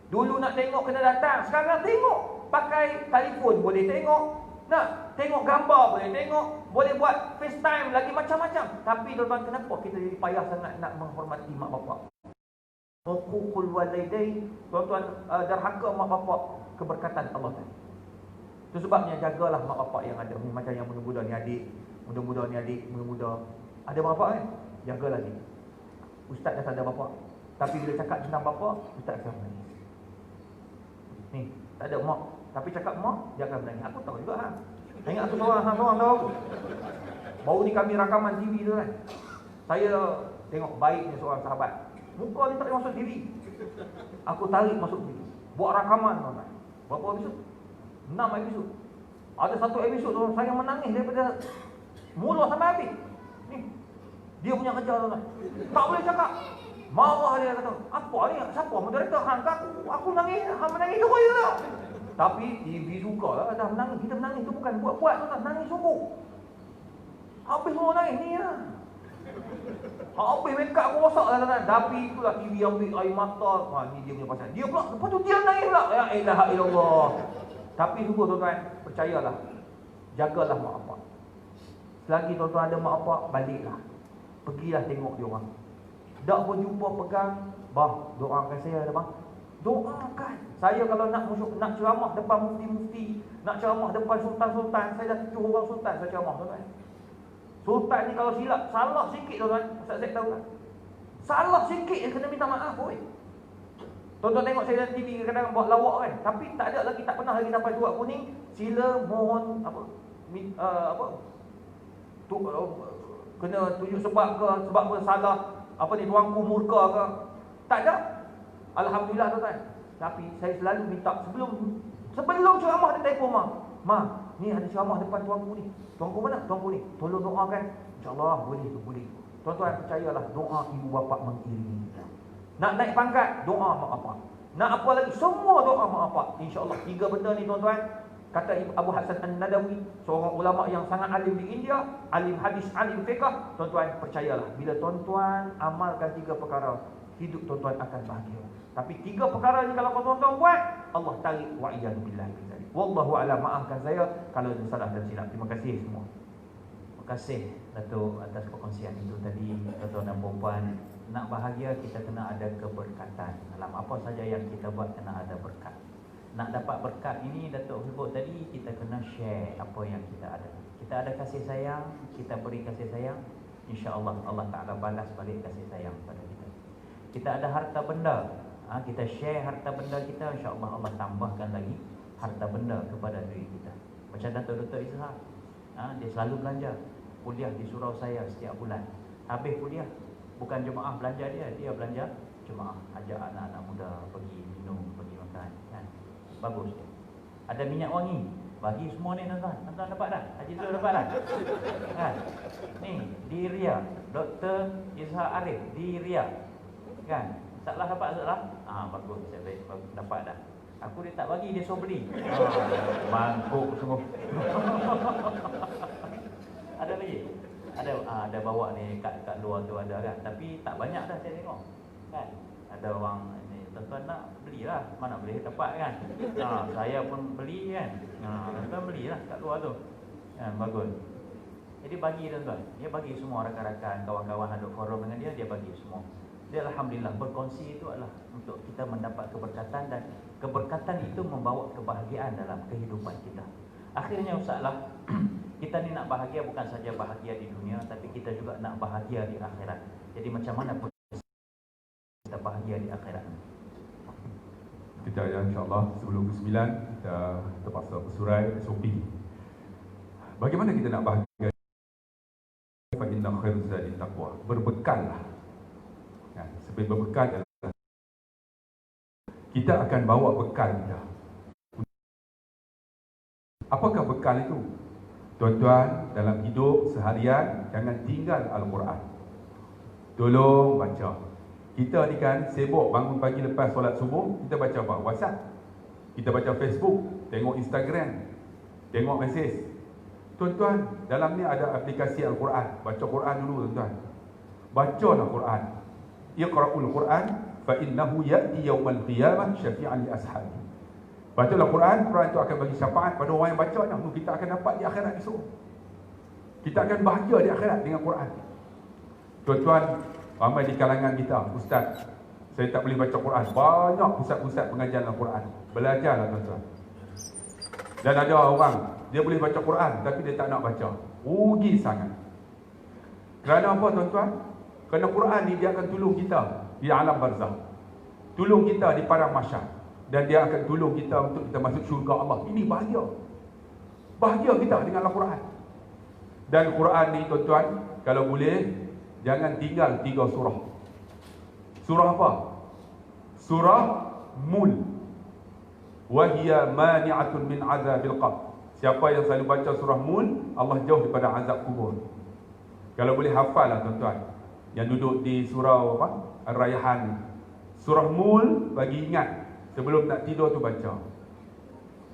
Dulu nak tengok kena datang, sekarang tengok pakai telefon boleh tengok. Nak tengok gambar boleh tengok, boleh buat FaceTime lagi macam-macam. Tapi tuan-tuan, kenapa kita jadi payah sangat nak menghormati mak bapak? Uququl walidain, tuan-tuan, derhaka mak bapak, keberkatan Allah tadi. Itu sebabnya jagalah mak bapak yang ada. Macam yang muda-muda ni adik, muda-muda ni adik, muda-muda ada mak bapak kan? Jagalah dia. Ustaz dah tak ada bapak, tapi bila cakap tentang bapak, ustaz akan menangis. Ni, tak ada mak, tapi cakap mak, dia akan menangis. Aku tahu juga ingat aku seorang tahu aku. Baru ni kami rakaman TV tu kan. Saya tengok baiknya seorang sahabat. Muka ni tak boleh masuk TV. Aku tarik masuk TV. Buat rakaman tuan-tuan. Berapa episod? 6 episod. Ada satu episod tu saya menangis daripada mula sampai habis. Ni. Dia punya kerja tuan-tuan. Tak boleh cakap. Marah dia kata, apa ni? Siapa moderator hang aku nangis, hang menangis juga je lah. Tapi TV suka lah dah menangis. Kita menangis tu bukan buat-buat tuan-tuan, nangis sungguh. Habis semua nangis ni lah. Habis make up aku rosak lah tuan-tuan. Tapi itulah TV ambil air mata. Ni dia punya pasal. Dia pula, lepas tu dia nangis pula. Ya ilaha illallah. Tapi sungguh tuan-tuan, percayalah. Jagalah mak bapak. Selagi tuan-tuan ada mak bapak, baliklah. Pergilah tengok dia orang. Tak berjumpa pegang, doakan saya ada bang. Doakan. Saya kalau nak ceramah depan mufti-mufti, nak ceramah depan sultan-sultan, saya dah 7 orang sultan saya ceramah tuan-tuan. Sultan ni kalau silap, salah sikit tuan-tuan, Ustaz Zaid tahu kan? Salah sikit dia kena minta maaf oi. Tuan-tuan tengok saya dalam TV kadang-kadang buat lawak kan, tapi tak ada lagi, tak pernah lagi sampai surat kuning, sila mohon kena tunjuk sebab ke, sebab bersalah tuanku murka ke. Tak ada. Alhamdulillah tuan-tuan. Tapi saya selalu minta sebelum ceramah dia telefon mak. Ni ada ceramah depan tuanku ni. Tuanku mana? Tuanku ni. Tolong doakan. InsyaAllah boleh. Tuan-tuan percayalah, doa ibu bapa mengiringi kita. Nak naik pangkat, doa mak bapak. Nak apa lagi? Semua doa mak bapak. InsyaAllah 3 benda ni tuan-tuan. Kata Abu Hasan An-Nadawi, seorang ulama yang sangat alim di India, alim hadis, alim fiqh. Tuan-tuan percayalah, bila tuan-tuan amalkan 3 perkara, hidup tuan-tuan akan bahagia. Tapi 3 perkara ni kalau tuan-tuan buat, Allah tarik wa iyadu billah. Wallahu a'lam. Maafkan saya kalau ada salah dan silap. Terima kasih semua. Terima kasih Datuk atas perkongsian itu tadi. Tuan-tuan dan puan-puan, nak bahagia kita kena ada keberkatan. Dalam apa saja yang kita buat kena ada berkat. Nak dapat berkat ini Datuk sebut tadi, kita kena share apa yang kita ada. Kita ada kasih sayang, kita beri kasih sayang, insya-Allah Allah Taala balas balik kasih sayang pada kita. Kita ada harta benda, kita share harta benda kita, insya-Allah Allah tambahkan lagi harta benda kepada diri kita. Macam Datuk Ishak, dia selalu belanja. Kuliah di surau saya setiap bulan. Habis kuliah, bukan jemaah belanja dia belanja jemaah. Ajak anak-anak muda pergi minum, pergi makan, kan? Bagus. Ada minyak wangi, bagi semua ni tuan-tuan. Tuan-tuan dapat dah? Haji Zul dapat dah? Kan? Ni di Riyadh, Dr. Ishak Arif di Riyadh. Kan? Taklah dapat tak lah? Bagus, saya baik dapat dah. Aku dia tak bagi, dia suruh beli. Mangkuk semua. Ada lagi? Ada bawa ni kat luar tu ada kan. Tapi tak banyak dah saya tengok. Kan? Ada orang ni, tuan-tuan nak belilah. Mana boleh dapat kan? Saya pun beli kan. Tuan-tuan belilah kat luar tu. Bagus. Jadi bagi tuan-tuan. Dia bagi semua rakan-rakan, kawan-kawan ada forum dengan dia bagi semua. Jadi alhamdulillah berkongsi itu adalah untuk kita mendapat keberkatan, dan keberkatan itu membawa kebahagiaan dalam kehidupan kita. Akhirnya Ustazlah, kita ni nak bahagia bukan saja bahagia di dunia, tapi kita juga nak bahagia di akhirat. Jadi macam mana kita bahagia di akhirat? Kita insya-Allah sebelum ke-9 kita terpaksa bersurai SOP. Bagaimana kita nak bahagia? Fa inna khairaz zadi taqwa. Berbekallah. Ya, sebab berbekal adalah kita akan bawa bekal kita. Apakah bekal itu? Tuan-tuan, dalam hidup seharian jangan tinggal Al-Quran. Tolong baca. Kita ni kan sibuk bangun pagi lepas solat subuh, kita baca apa? WhatsApp. Kita baca Facebook, tengok Instagram, tengok mesej. Tuan-tuan, dalam ni ada aplikasi Al-Quran. Baca Quran dulu tuan-tuan. Bacalah Quran. Iqra'ul Quran fa innahu ya'ti yaumal qiyamah syafi'an li ashabi. Bacalah Quran, Quran itu akan bagi syafaat pada orang yang bacanya. Kita akan dapat di akhirat esok. Kita akan bahagia di akhirat dengan Quran. Tuan-tuan, ramai di kalangan kita, ustaz, saya tak boleh baca Quran. Banyak pusat-pusat pengajian Al-Quran. Belajarlah tuan-tuan. Dan ada orang, dia boleh baca Quran tapi dia tak nak baca. Rugi sangat. Kerana apa tuan-tuan? Kerana Quran ni dia akan tolong kita di alam barzah. Tolong kita di padang mahsyar. Dan dia akan tolong kita untuk kita masuk syurga Allah. Ini bahagia. Bahagia kita dengan Al-Quran. Dan Quran ni tuan-tuan, kalau boleh, jangan tinggal 3 surah. Surah apa? Surah Mul. Wahiya mani'atun min azabil qabr. Siapa yang selalu baca surah Mul, Allah jauh daripada azab kubur. Kalau boleh hafal lah tuan-tuan, yang duduk di surah apa? Ar-Rayhan. Surah Mul bagi ingat. Sebelum nak tidur tu baca.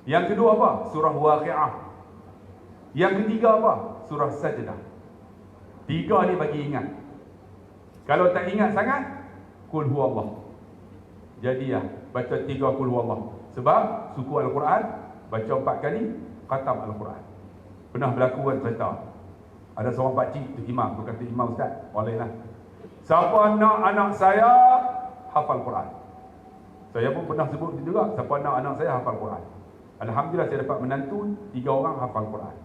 Yang kedua apa? Surah Waqi'ah. Yang ketiga apa? Surah Sajdah. 3 ni bagi ingat. Kalau tak ingat sangat, Qul huwallah. Jadilah baca 3 Qul huwallah. Sebab suku Al-Quran baca 4 kali khatam Al-Quran. Pernah berlaku kan cerita. Ada seorang pakcik tu imam, tu kata imam ustaz, orang lain lah. Siapa nak anak saya hafal Quran? Saya pun pernah sebut itu juga. Siapa nak anak saya hafal Quran? Alhamdulillah saya dapat menantu 3 orang hafal Quran.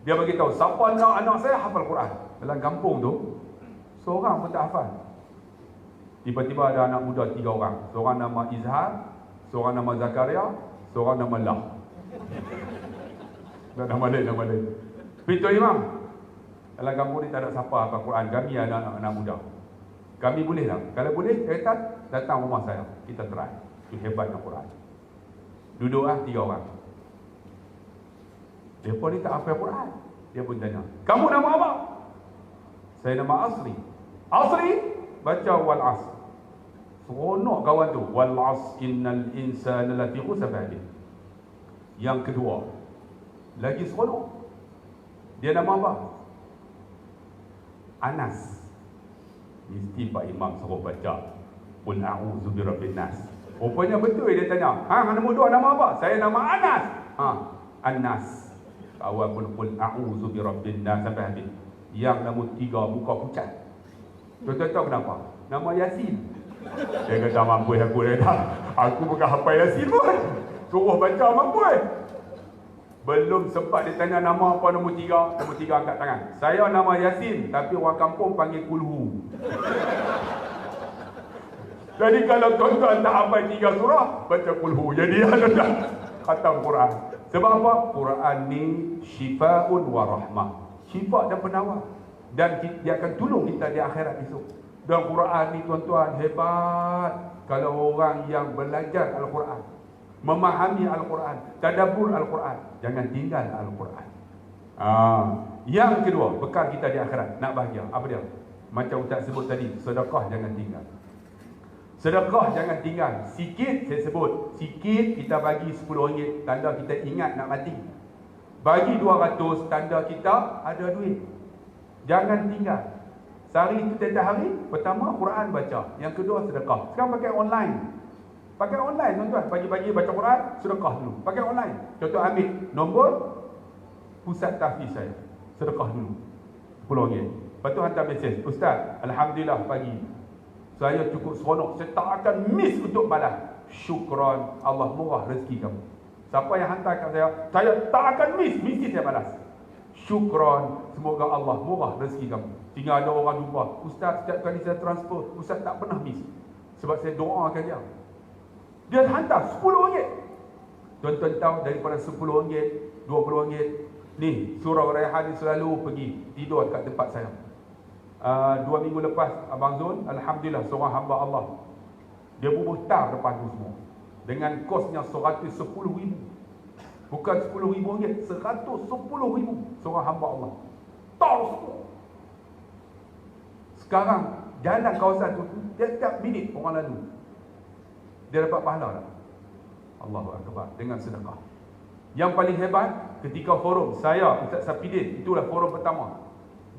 Dia beritahu, siapa nak anak saya hafal Quran? Dalam kampung tu, seorang pun tak hafal. Tiba-tiba ada anak muda 3 orang. Seorang nama Izhar, seorang nama Zakaria, seorang nama Lah. Dan nama lain. Pintu imam. Dalam kampung ni tak ada siapa hafal Quran. Kami anak-anak muda. Kami boleh tak? Kalau boleh, kata datang rumah saya. Kita try. Itu hebatnya Quran. Duduklah 3 orang. Dia pun ni tak hafal Quran. Dia pun tanya, kamu nama apa? Saya nama Asri. Asri? Baca wal asr. Seronok kawan tu. Wal asr innal insana lafi khusr. Yang kedua, lagi seronok. Dia nama apa? Anas. Mesti Pak Imam suruh baca Qul a'udzu birabbin nas. Rupanya betul dia tanya. Nombor 2 nama apa? Saya nama Anas. Anas. Awal pun Qul a'udzu birabbin nas sampai habis. Yang nombor 3 buka pucat. Tuan-tuan tahu kenapa? Nama Yasin. Dia kata mampu aku dah. Aku bukan hafal Yasin pun. Suruh baca mampu. Belum sempat dia tanya nama apa nombor 3. Nombor 3 angkat tangan. Saya nama Yasin, tapi orang kampung panggil Kulhu. Jadi kalau tuan-tuan tak hafal 3 surah, baca Kulhu. Jadi ada khatam Quran. Sebab apa? Quran ni syifa'un wa rahmah. Syifa' dan penawar. Dan dia akan tolong kita di akhirat esok. Dan Quran ni tuan-tuan hebat. Kalau orang yang belajar Al-Quran, memahami Al-Quran, tadabbur Al-Quran, jangan tinggal Al-Quran. Yang kedua, bekal kita di akhirat, nak bahagia. Apa dia? Macam Ustaz sebut tadi, sedekah jangan tinggal. Sedekah jangan tinggal. Sikit saya sebut, sikit kita bagi RM10, tanda kita ingat nak mati. Bagi 200, tanda kita ada duit. Jangan tinggal. Sehari itu tiap hari, pertama Quran baca, yang kedua sedekah. Sekarang pakai online. Pakai online tuan-tuan. Pagi-pagi baca Quran, sedekah dulu. Pakai online. Contoh ambil nombor pusat tahfiz saya. Sedekah dulu. RM10. Lepas tu hantar mesej. Ustaz, alhamdulillah pagi saya cukup seronok. Saya tak akan miss untuk balas. Syukran, Allah murah rezeki kamu. Siapa yang hantar kat saya tak akan miss, mesti saya balas. Syukran, semoga Allah murah rezeki kamu. Tinggal ada orang jumpa, Ustaz, setiap kali saya transfer, Ustaz tak pernah miss. Sebab saya doakan dia. Dia hantar RM10. Tuan-tuan tahu daripada RM10, RM20, ni surau Raihan ni selalu pergi tidur kat tempat saya. 2 minggu lepas Abang Zul, Alhamdulillah, seorang hamba Allah, dia bubuh tar depan tu semua dengan kosnya RM110,000. Bukan RM10,000, RM110,000 seorang hamba Allah. Tar semua. Sekarang jalan kawasan tu tiap-tiap minit orang lalu, dia dapat pahala tak? Allahu Akbar, dengan sedekah. Yang paling hebat ketika forum saya, Ustaz Safidin, itulah forum pertama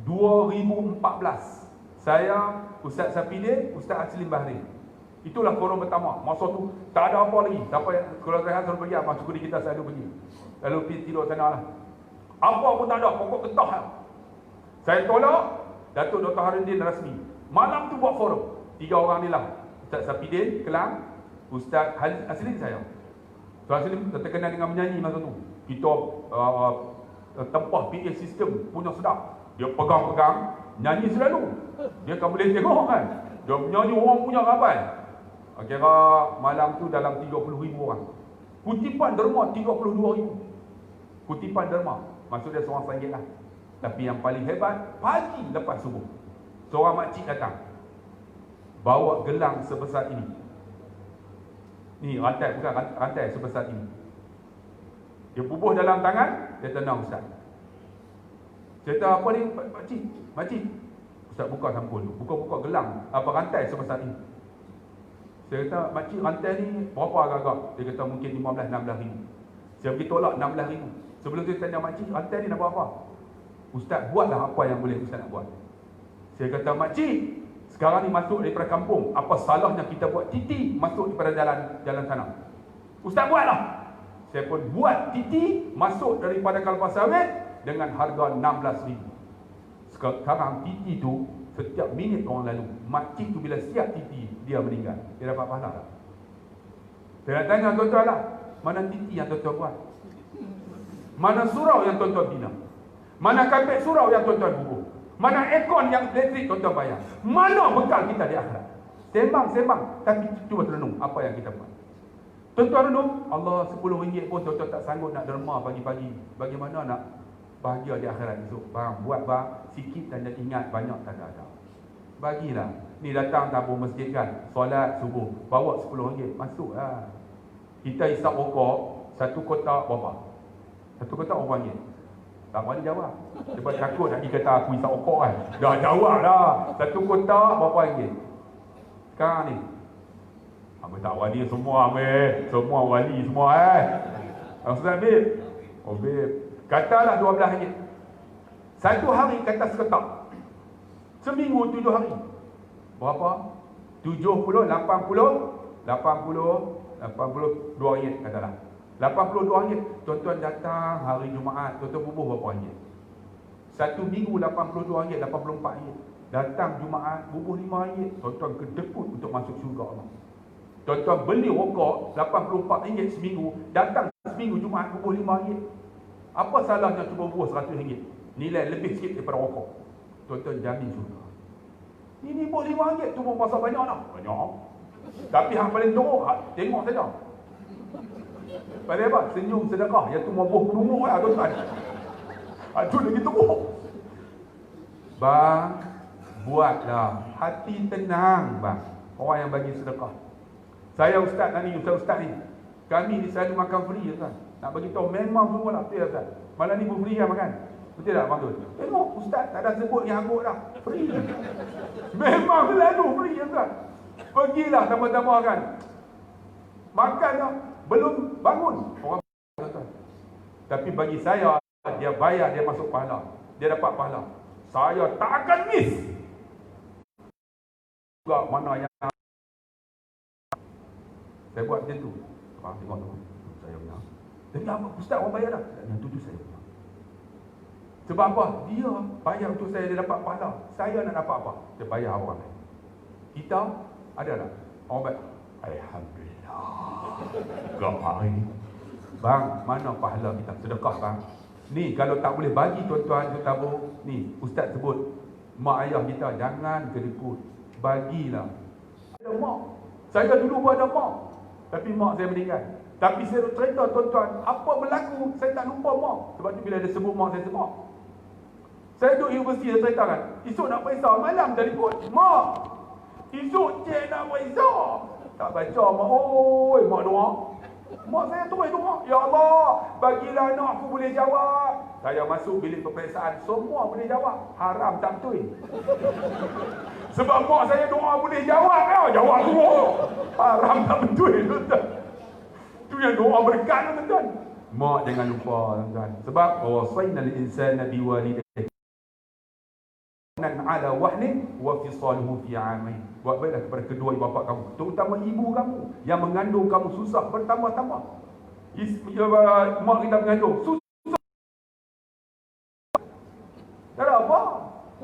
2014. Saya, Ustaz Safidin, Ustaz Aslim Bahri. Itulah forum pertama. Masa tu tak ada apa lagi. Siapa yang kalau Rehan selalu pergi, Abang Syukuri kita selalu pergi. Lalu pergi tidur sana lah. Apa pun tak ada, pokok getah lah. Saya tolak Datuk Dr. Harudin rasmi. Malam tu buat forum. 3 orang ni lah. Ustaz Safidin, Kelang, Ustaz Aslim saya. Ustaz Aslim terkenal dengan menyanyi masa tu. Kita tempah PA system punya sedap. Dia pegang-pegang, nyanyi selalu. Dia kan boleh tengok kan. Dia menyanyi, orang punya ramai. Kira malam tu dalam 30,000 orang. Kutipan derma 32,000. Kutipan derma. Maksud dia seorang RM1 lah. Tapi yang paling hebat, pagi lepas subuh, seorang makcik datang, bawa gelang sebesar ini. Ni rantai, bukan rantai sebesar ini. Dia bubuh dalam tangan, dia tenang Ustaz. Saya kata, apa ni makcik? Makcik, Ustaz buka sampul tu. Buka-buka gelang, apa rantai sebesar ini. Saya kata, makcik rantai ni berapa agak-agak? Dia kata mungkin 15-16 ribu. Saya pergi tolak 16 ribu. Sebelum tu saya tanya makcik, rantai ni nak buat apa? Ustaz, buatlah apa yang boleh Ustaz nak buat. Saya kata, makcik, sekarang ni masuk daripada kampung, apa salahnya kita buat titi masuk daripada jalan sana? Ustaz, buatlah. Saya pun buat titi masuk daripada Kalpas Sawit dengan harga 16 ribu. Sekarang titi tu setiap minit orang lalu. Makcik tu bila siap titi, dia meninggal. Dia dapat pahala tak? Saya nak tanya tuan-tuan lah, mana titi yang tuan-tuan buat? Mana surau yang tuan-tuan bina? Mana kapet surau yang tuan-tuan bubuh? Mana aircon yang elektrik tuan-tuan bayar? Mana bekal kita di akhirat? Sembang-sembang, tapi cuba renung apa yang kita buat. Tuan-tuan renung, Allah RM10 pun tuan-tuan tak sanggup nak derma pagi-pagi. Bagaimana nak bahagia di akhirat esok? Bang, buat bang, sikit dan ingat, banyak tak ada. Bagilah. Ni datang tabung masjid kan, solat subuh, bawa RM10, masuklah. Kita hisap rokok, satu kotak berapa? Satu kotak RM1. Tak berani jawab. Sebab takut nak dikata aku hisap rokok kan. Dah jawab dah. Satu kotak berapa ringgit? Sekarang ni Abang tak wali semua, semua wali semua Ustaz Bib, Bib, katalah RM12. Satu hari kata seketak, seminggu 7 hari. Berapa? 70, 80, 82 ringgit katalah. 82 ringgit. Tuan-tuan datang hari Jumaat, tuan-tuan bubuh berapa ringgit? Satu minggu 82 ringgit, 84 ringgit. Datang Jumaat, bubuh 5 ringgit. Tuan-tuan kedekut untuk masuk syurga Allah. Tuan-tuan beli rokok 84 ringgit seminggu, datang seminggu Jumaat bubuh 5 ringgit. Apa salahnya cuba bubuh 100 ringgit? Nilai lebih sikit daripada rokok. Tuan-tuan jamin syurga. Ini bubuh 5 ringgit tu pun pasal banyak lah. Banyak. Tapi yang paling teruk, tengok saja. Pada apa? Senyum sedekah. Yang tu mabuh pelunguk lah tuan-tuan. Itu lagi teruk. Bang, buatlah. Hati tenang bang. Orang yang bagi sedekah. Saya ustaz ni, ustaz ni. Kami ni selalu makan free tuan. Nak bagi tahu memang semua lah. Betul ustaz. Malam ni pun free kan makan. Betul tak abang tu? Tengok ustaz tak ada sebut yang anggut dah. Free. Memang selalu free tuan. Pergilah tambah-tambah kan. Makan dah. Belum bangun. Orang tuan. Tapi bagi saya, dia bayar, dia masuk pahala. Dia dapat pahala. Saya tak akan miss. Juga mana yang saya buat macam tu. Abang tengok tu. Saya punya. Tapi apa? Ustaz orang bayar dah. Yang tu saya punya. Sebab apa? Dia bayar untuk saya, dia dapat pahala. Saya nak dapat apa? Dia bayar orang lain. Kita Ada tak? Orang baik, alhamdulillah. Gak hari ni. Bang, mana pahala kita? Sedekah bang. Ni kalau tak boleh bagi tuan-tuan tabung, ni ustaz sebut, mak ayah kita jangan kedekut. Bagilah. Ada mak. Saya dulu pun ada mak. Tapi mak saya meninggal. Tapi saya cerita tuan-tuan, apa berlaku, saya tak lupa mak. Sebab tu bila dia sebut mak, saya sebut. Saya duduk universiti, saya ceritakan. Esok nak periksa, malam telefon. Mak, esok cik nak periksa. Tak baca mak, oi, mak doa. Mak saya terus doa, ya Allah, bagilah anak aku boleh jawab. Saya masuk bilik peperiksaan, semua boleh jawab. Haram tak betul. Sebab mak saya doa boleh jawab, jawab semua. Haram tak betul, tuan-tuan. Itu yang doa berkat, tuan-tuan. Mak jangan lupa, tuan-tuan. Sebab wasainal insana biwalidayhi ala wahnin wa fisaluhu fi 'amain. Buat baiklah kepada kedua ibu bapa kamu, terutama ibu kamu yang mengandung kamu susah bertambah-tambah. Mak kita mengandung susah. Tak ada apa.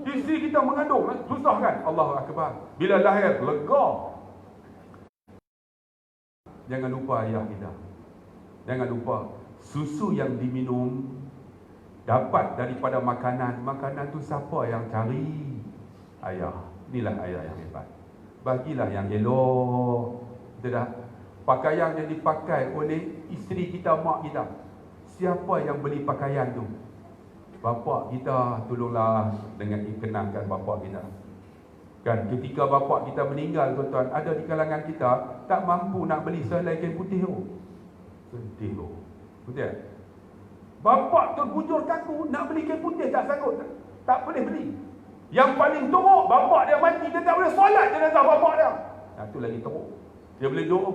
Isteri kita mengandung susah kan? Allahu akbar. Bila lahir lega. Jangan lupa ayah kita. Jangan lupa susu yang diminum dapat daripada makanan. Makanan tu siapa yang cari? Ayah. Inilah ayah yang hebat. Bagilah yang elok. Betul tak? Pakaian yang dipakai oleh isteri kita, mak kita, siapa yang beli pakaian tu? Bapa kita. Tolonglah dengan kenangkan bapa kita. Kan ketika bapa kita meninggal, tuan-tuan, ada di kalangan kita tak mampu nak beli sehelai kain putih tu. Sedih tu. Betul tak? Bapa terbujur kaku nak beli kain putih, tak sanggup, tak boleh beli. Yang paling teruk, bapa dia mati, dia tak boleh solat jenazah bapa dia. Itu lagi teruk. Dia boleh doa.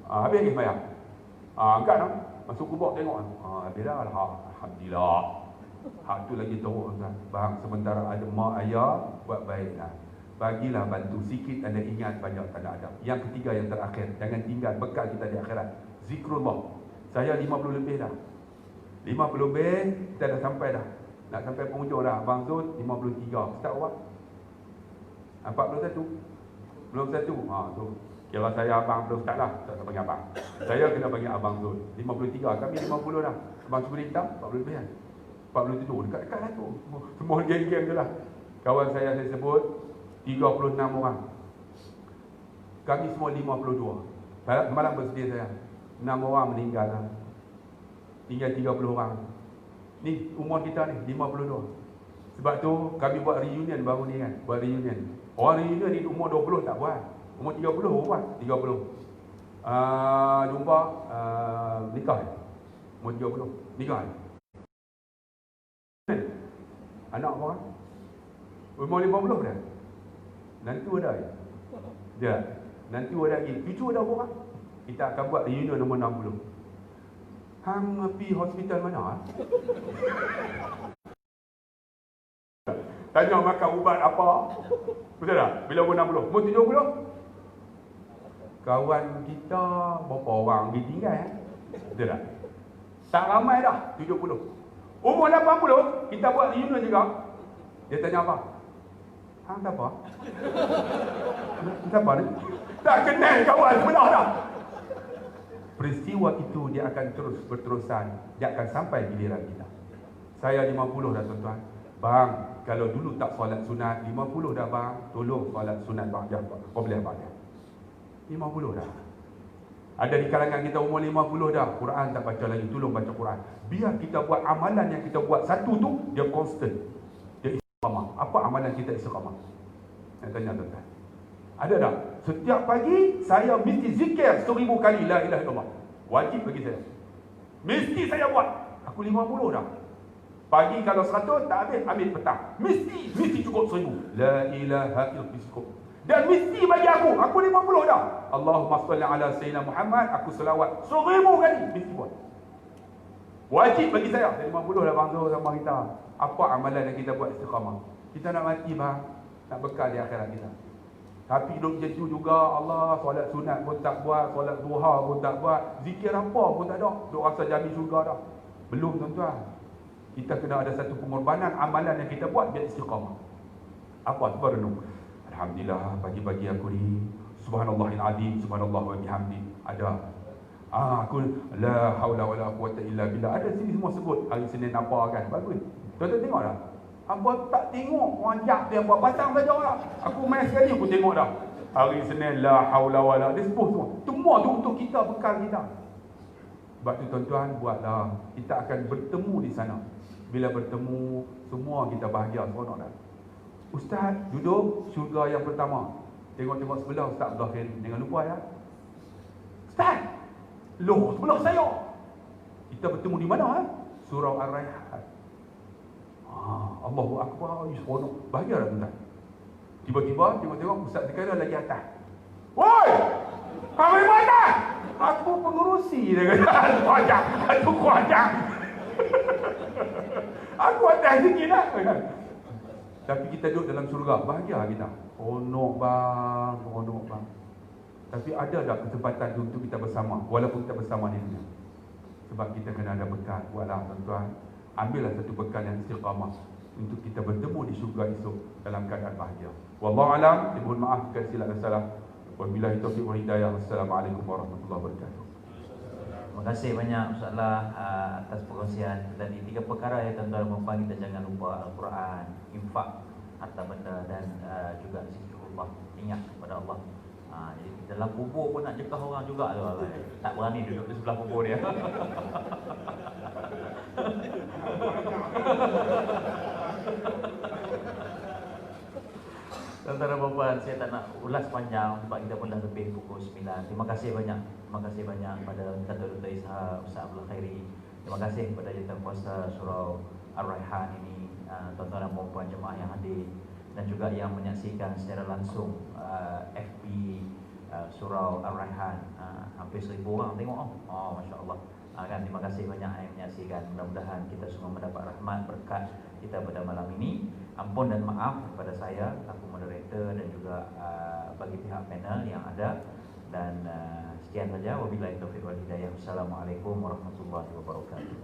Habis lagi bayar. Angkat dah. Masuk kubur tengok. Habis dah. Alhamdulillah. Itu lagi teruk, tuan. Bang, sementara ada mak ayah, buat baiklah. Bagilah bantu sikit, anda ingat banyak tanda adab. Yang ketiga, yang terakhir, jangan tinggal bekal kita di akhirat. Zikrullah. Saya 50 lebih dah. 50 lebih, kita dah sampai dah. Nak sampai penghujung dah. Abang Zul 53. Start awak 41. Belum satu. Tu. Kira saya abang belum start lah. Tak panggil abang. Saya kena panggil abang Zul. 53. Kami 50 dah. Abang Subri hitam 40 lebih kan. 47. Dekat-dekat lah tu. Semua geng-geng je lah. Kawan saya sebut 36 orang. Kami semua 52. Malam bersedia saya. 6 orang meninggal lah. Tinggal 30 orang. Ni umur kita ni 52. Sebab tu kami buat reunion baru ni kan. Buat reunion. Orang reunion ni umur 20 tak buat. Umur 30 buat. 30. Jumpa nikah. Umur 30 nikah. Anak orang umur 50 dah. Nanti ada ya. Dia. Nanti ada lagi. Cucu ada orang. Kita akan buat reunion nombor 60. Hang pergi hospital mana? Tanya makan ubat apa? Betul tak? Bila umur 60? Umur 70? Kawan kita berapa orang ditinggal? Betul tak? Tak ramai dah 70. Umur 80 kita buat reunion juga. Dia tanya apa? Hang tak apa? Tak apa ni? Tak kenal kawan sebelah dah. Peristiwa itu dia akan terus berterusan. Dia akan sampai giliran kita. Saya 50 dah, tuan-tuan. Bang, kalau dulu tak solat sunat, 50 dah bang, tolong solat sunat bang, apa boleh bang? 50 dah. Ada di kalangan kita umur 50 dah, Quran tak baca lagi, tolong baca Quran. Biar kita buat amalan yang kita buat satu tu, dia constant. Dia istiqamah. Apa amalan kita istiqamah? Saya tanya, tuan-tuan. Ada tak? Setiap pagi saya mesti zikir 1000 kali la ilaha illallah. Wajib bagi saya. Mesti saya buat. Aku 50 dah. Pagi kalau 100 tak habis, ambil petang. Mesti cukup 1000. La ilaha illallah cukup. Dan mesti bagi aku 50 dah. Allahumma salli ala sayyidina Muhammad, aku selawat 1000 kali mesti buat. Wajib bagi saya. 50 dah bang Zul sama kita. Apa amalan yang kita buat istiqamah? Kita nak mati bang, nak bekal di akhirat kita. Tapi hidup macam tu juga, Allah, solat sunat pun tak buat, solat duha pun tak buat, zikir apa pun tak ada. Duk rasa jamin syurga dah. Belum, tuan-tuan. Kita kena ada satu pengorbanan amalan yang kita buat biar istiqamah. Apa? Cuba renung. Alhamdulillah, pagi-pagi aku ni Subhanallahil azim, subhanallah wa bihamdi. Ada. Aku la haula wala quwata illa billah. Ada sini semua sebut hari Senin apa kan. Bagus. Tuan-tuan tengok dah. Hangpa tak tengok orang jak dia apa pasang saja orang. Aku main sekali aku tengok dah. Hari Senin la haula wala, dia sebut semua. Semua tu untuk kita, bekal kita. Sebab tu tuan-tuan, buatlah. Kita akan bertemu di sana. Bila bertemu, semua kita bahagia, seronok dah. Ustaz duduk syurga yang pertama. Tengok-tengok sebelah Ustaz Abdul Khair. Jangan lupa ya. Ustaz, loh sebelah saya. Kita bertemu di mana Surau Ar-Rayhan. Allahu Akbar, seronok. Bahagia dah tuan. Tiba-tiba tengok-tengok Ustaz Zakaria lagi atas. Woi! Kau di mana? Aku pengurusi dia kata. Kuajak, aku kuajak. Aku atas sikit lah. Tapi kita duduk dalam syurga, bahagia kita. Seronok bang. Tapi ada tak kesempatan untuk kita bersama, walaupun kita bersama di dunia. Sebab kita kena ada bekal. Buatlah tuan-tuan, ambillah satu bekal yang istiqamah untuk kita bertemu di syurga esok dalam keadaan bahagia. Wallahu alam, mohon maaf jika silap dan salah. Wabillahi taufiq wal hidayah. Assalamualaikum warahmatullahi wabarakatuh. Terima kasih banyak Ustaz Allah atas perkongsian tadi. 3 perkara yang tuan-tuan dan puan kita jangan lupa: Al-Quran, infak harta benda, dan juga zikrullah, ingat kepada Allah. Jadi dalam kubur pun nak cekah orang juga tu, tak berani duduk di sebelah kubur dia. Tuan-tuan dan puan, saya tak nak ulas panjang sebab kita pun dah lebih pukul 9. Terima kasih banyak pada Datuk Dr. Ishak, Ustaz Abdul Khairi. Terima kasih kepada Jawatankuasa Surau Ar-Rayhan ini, tuan-tuan dan puan jemaah yang hadir dan juga yang menyaksikan secara langsung FB Surau Ar-Rayhan. Hampir 1000 orang tengok. Masya-Allah. Kan, terima kasih banyak yang menyaksikan. Mudah-mudahan kita semua mendapat rahmat berkat kita pada malam ini. Ampun dan maaf kepada saya, aku moderator, dan juga bagi pihak panel yang ada. Dan sekian saja. Wabillahi taufiq wal hidayah. Assalamualaikum warahmatullahi wabarakatuh.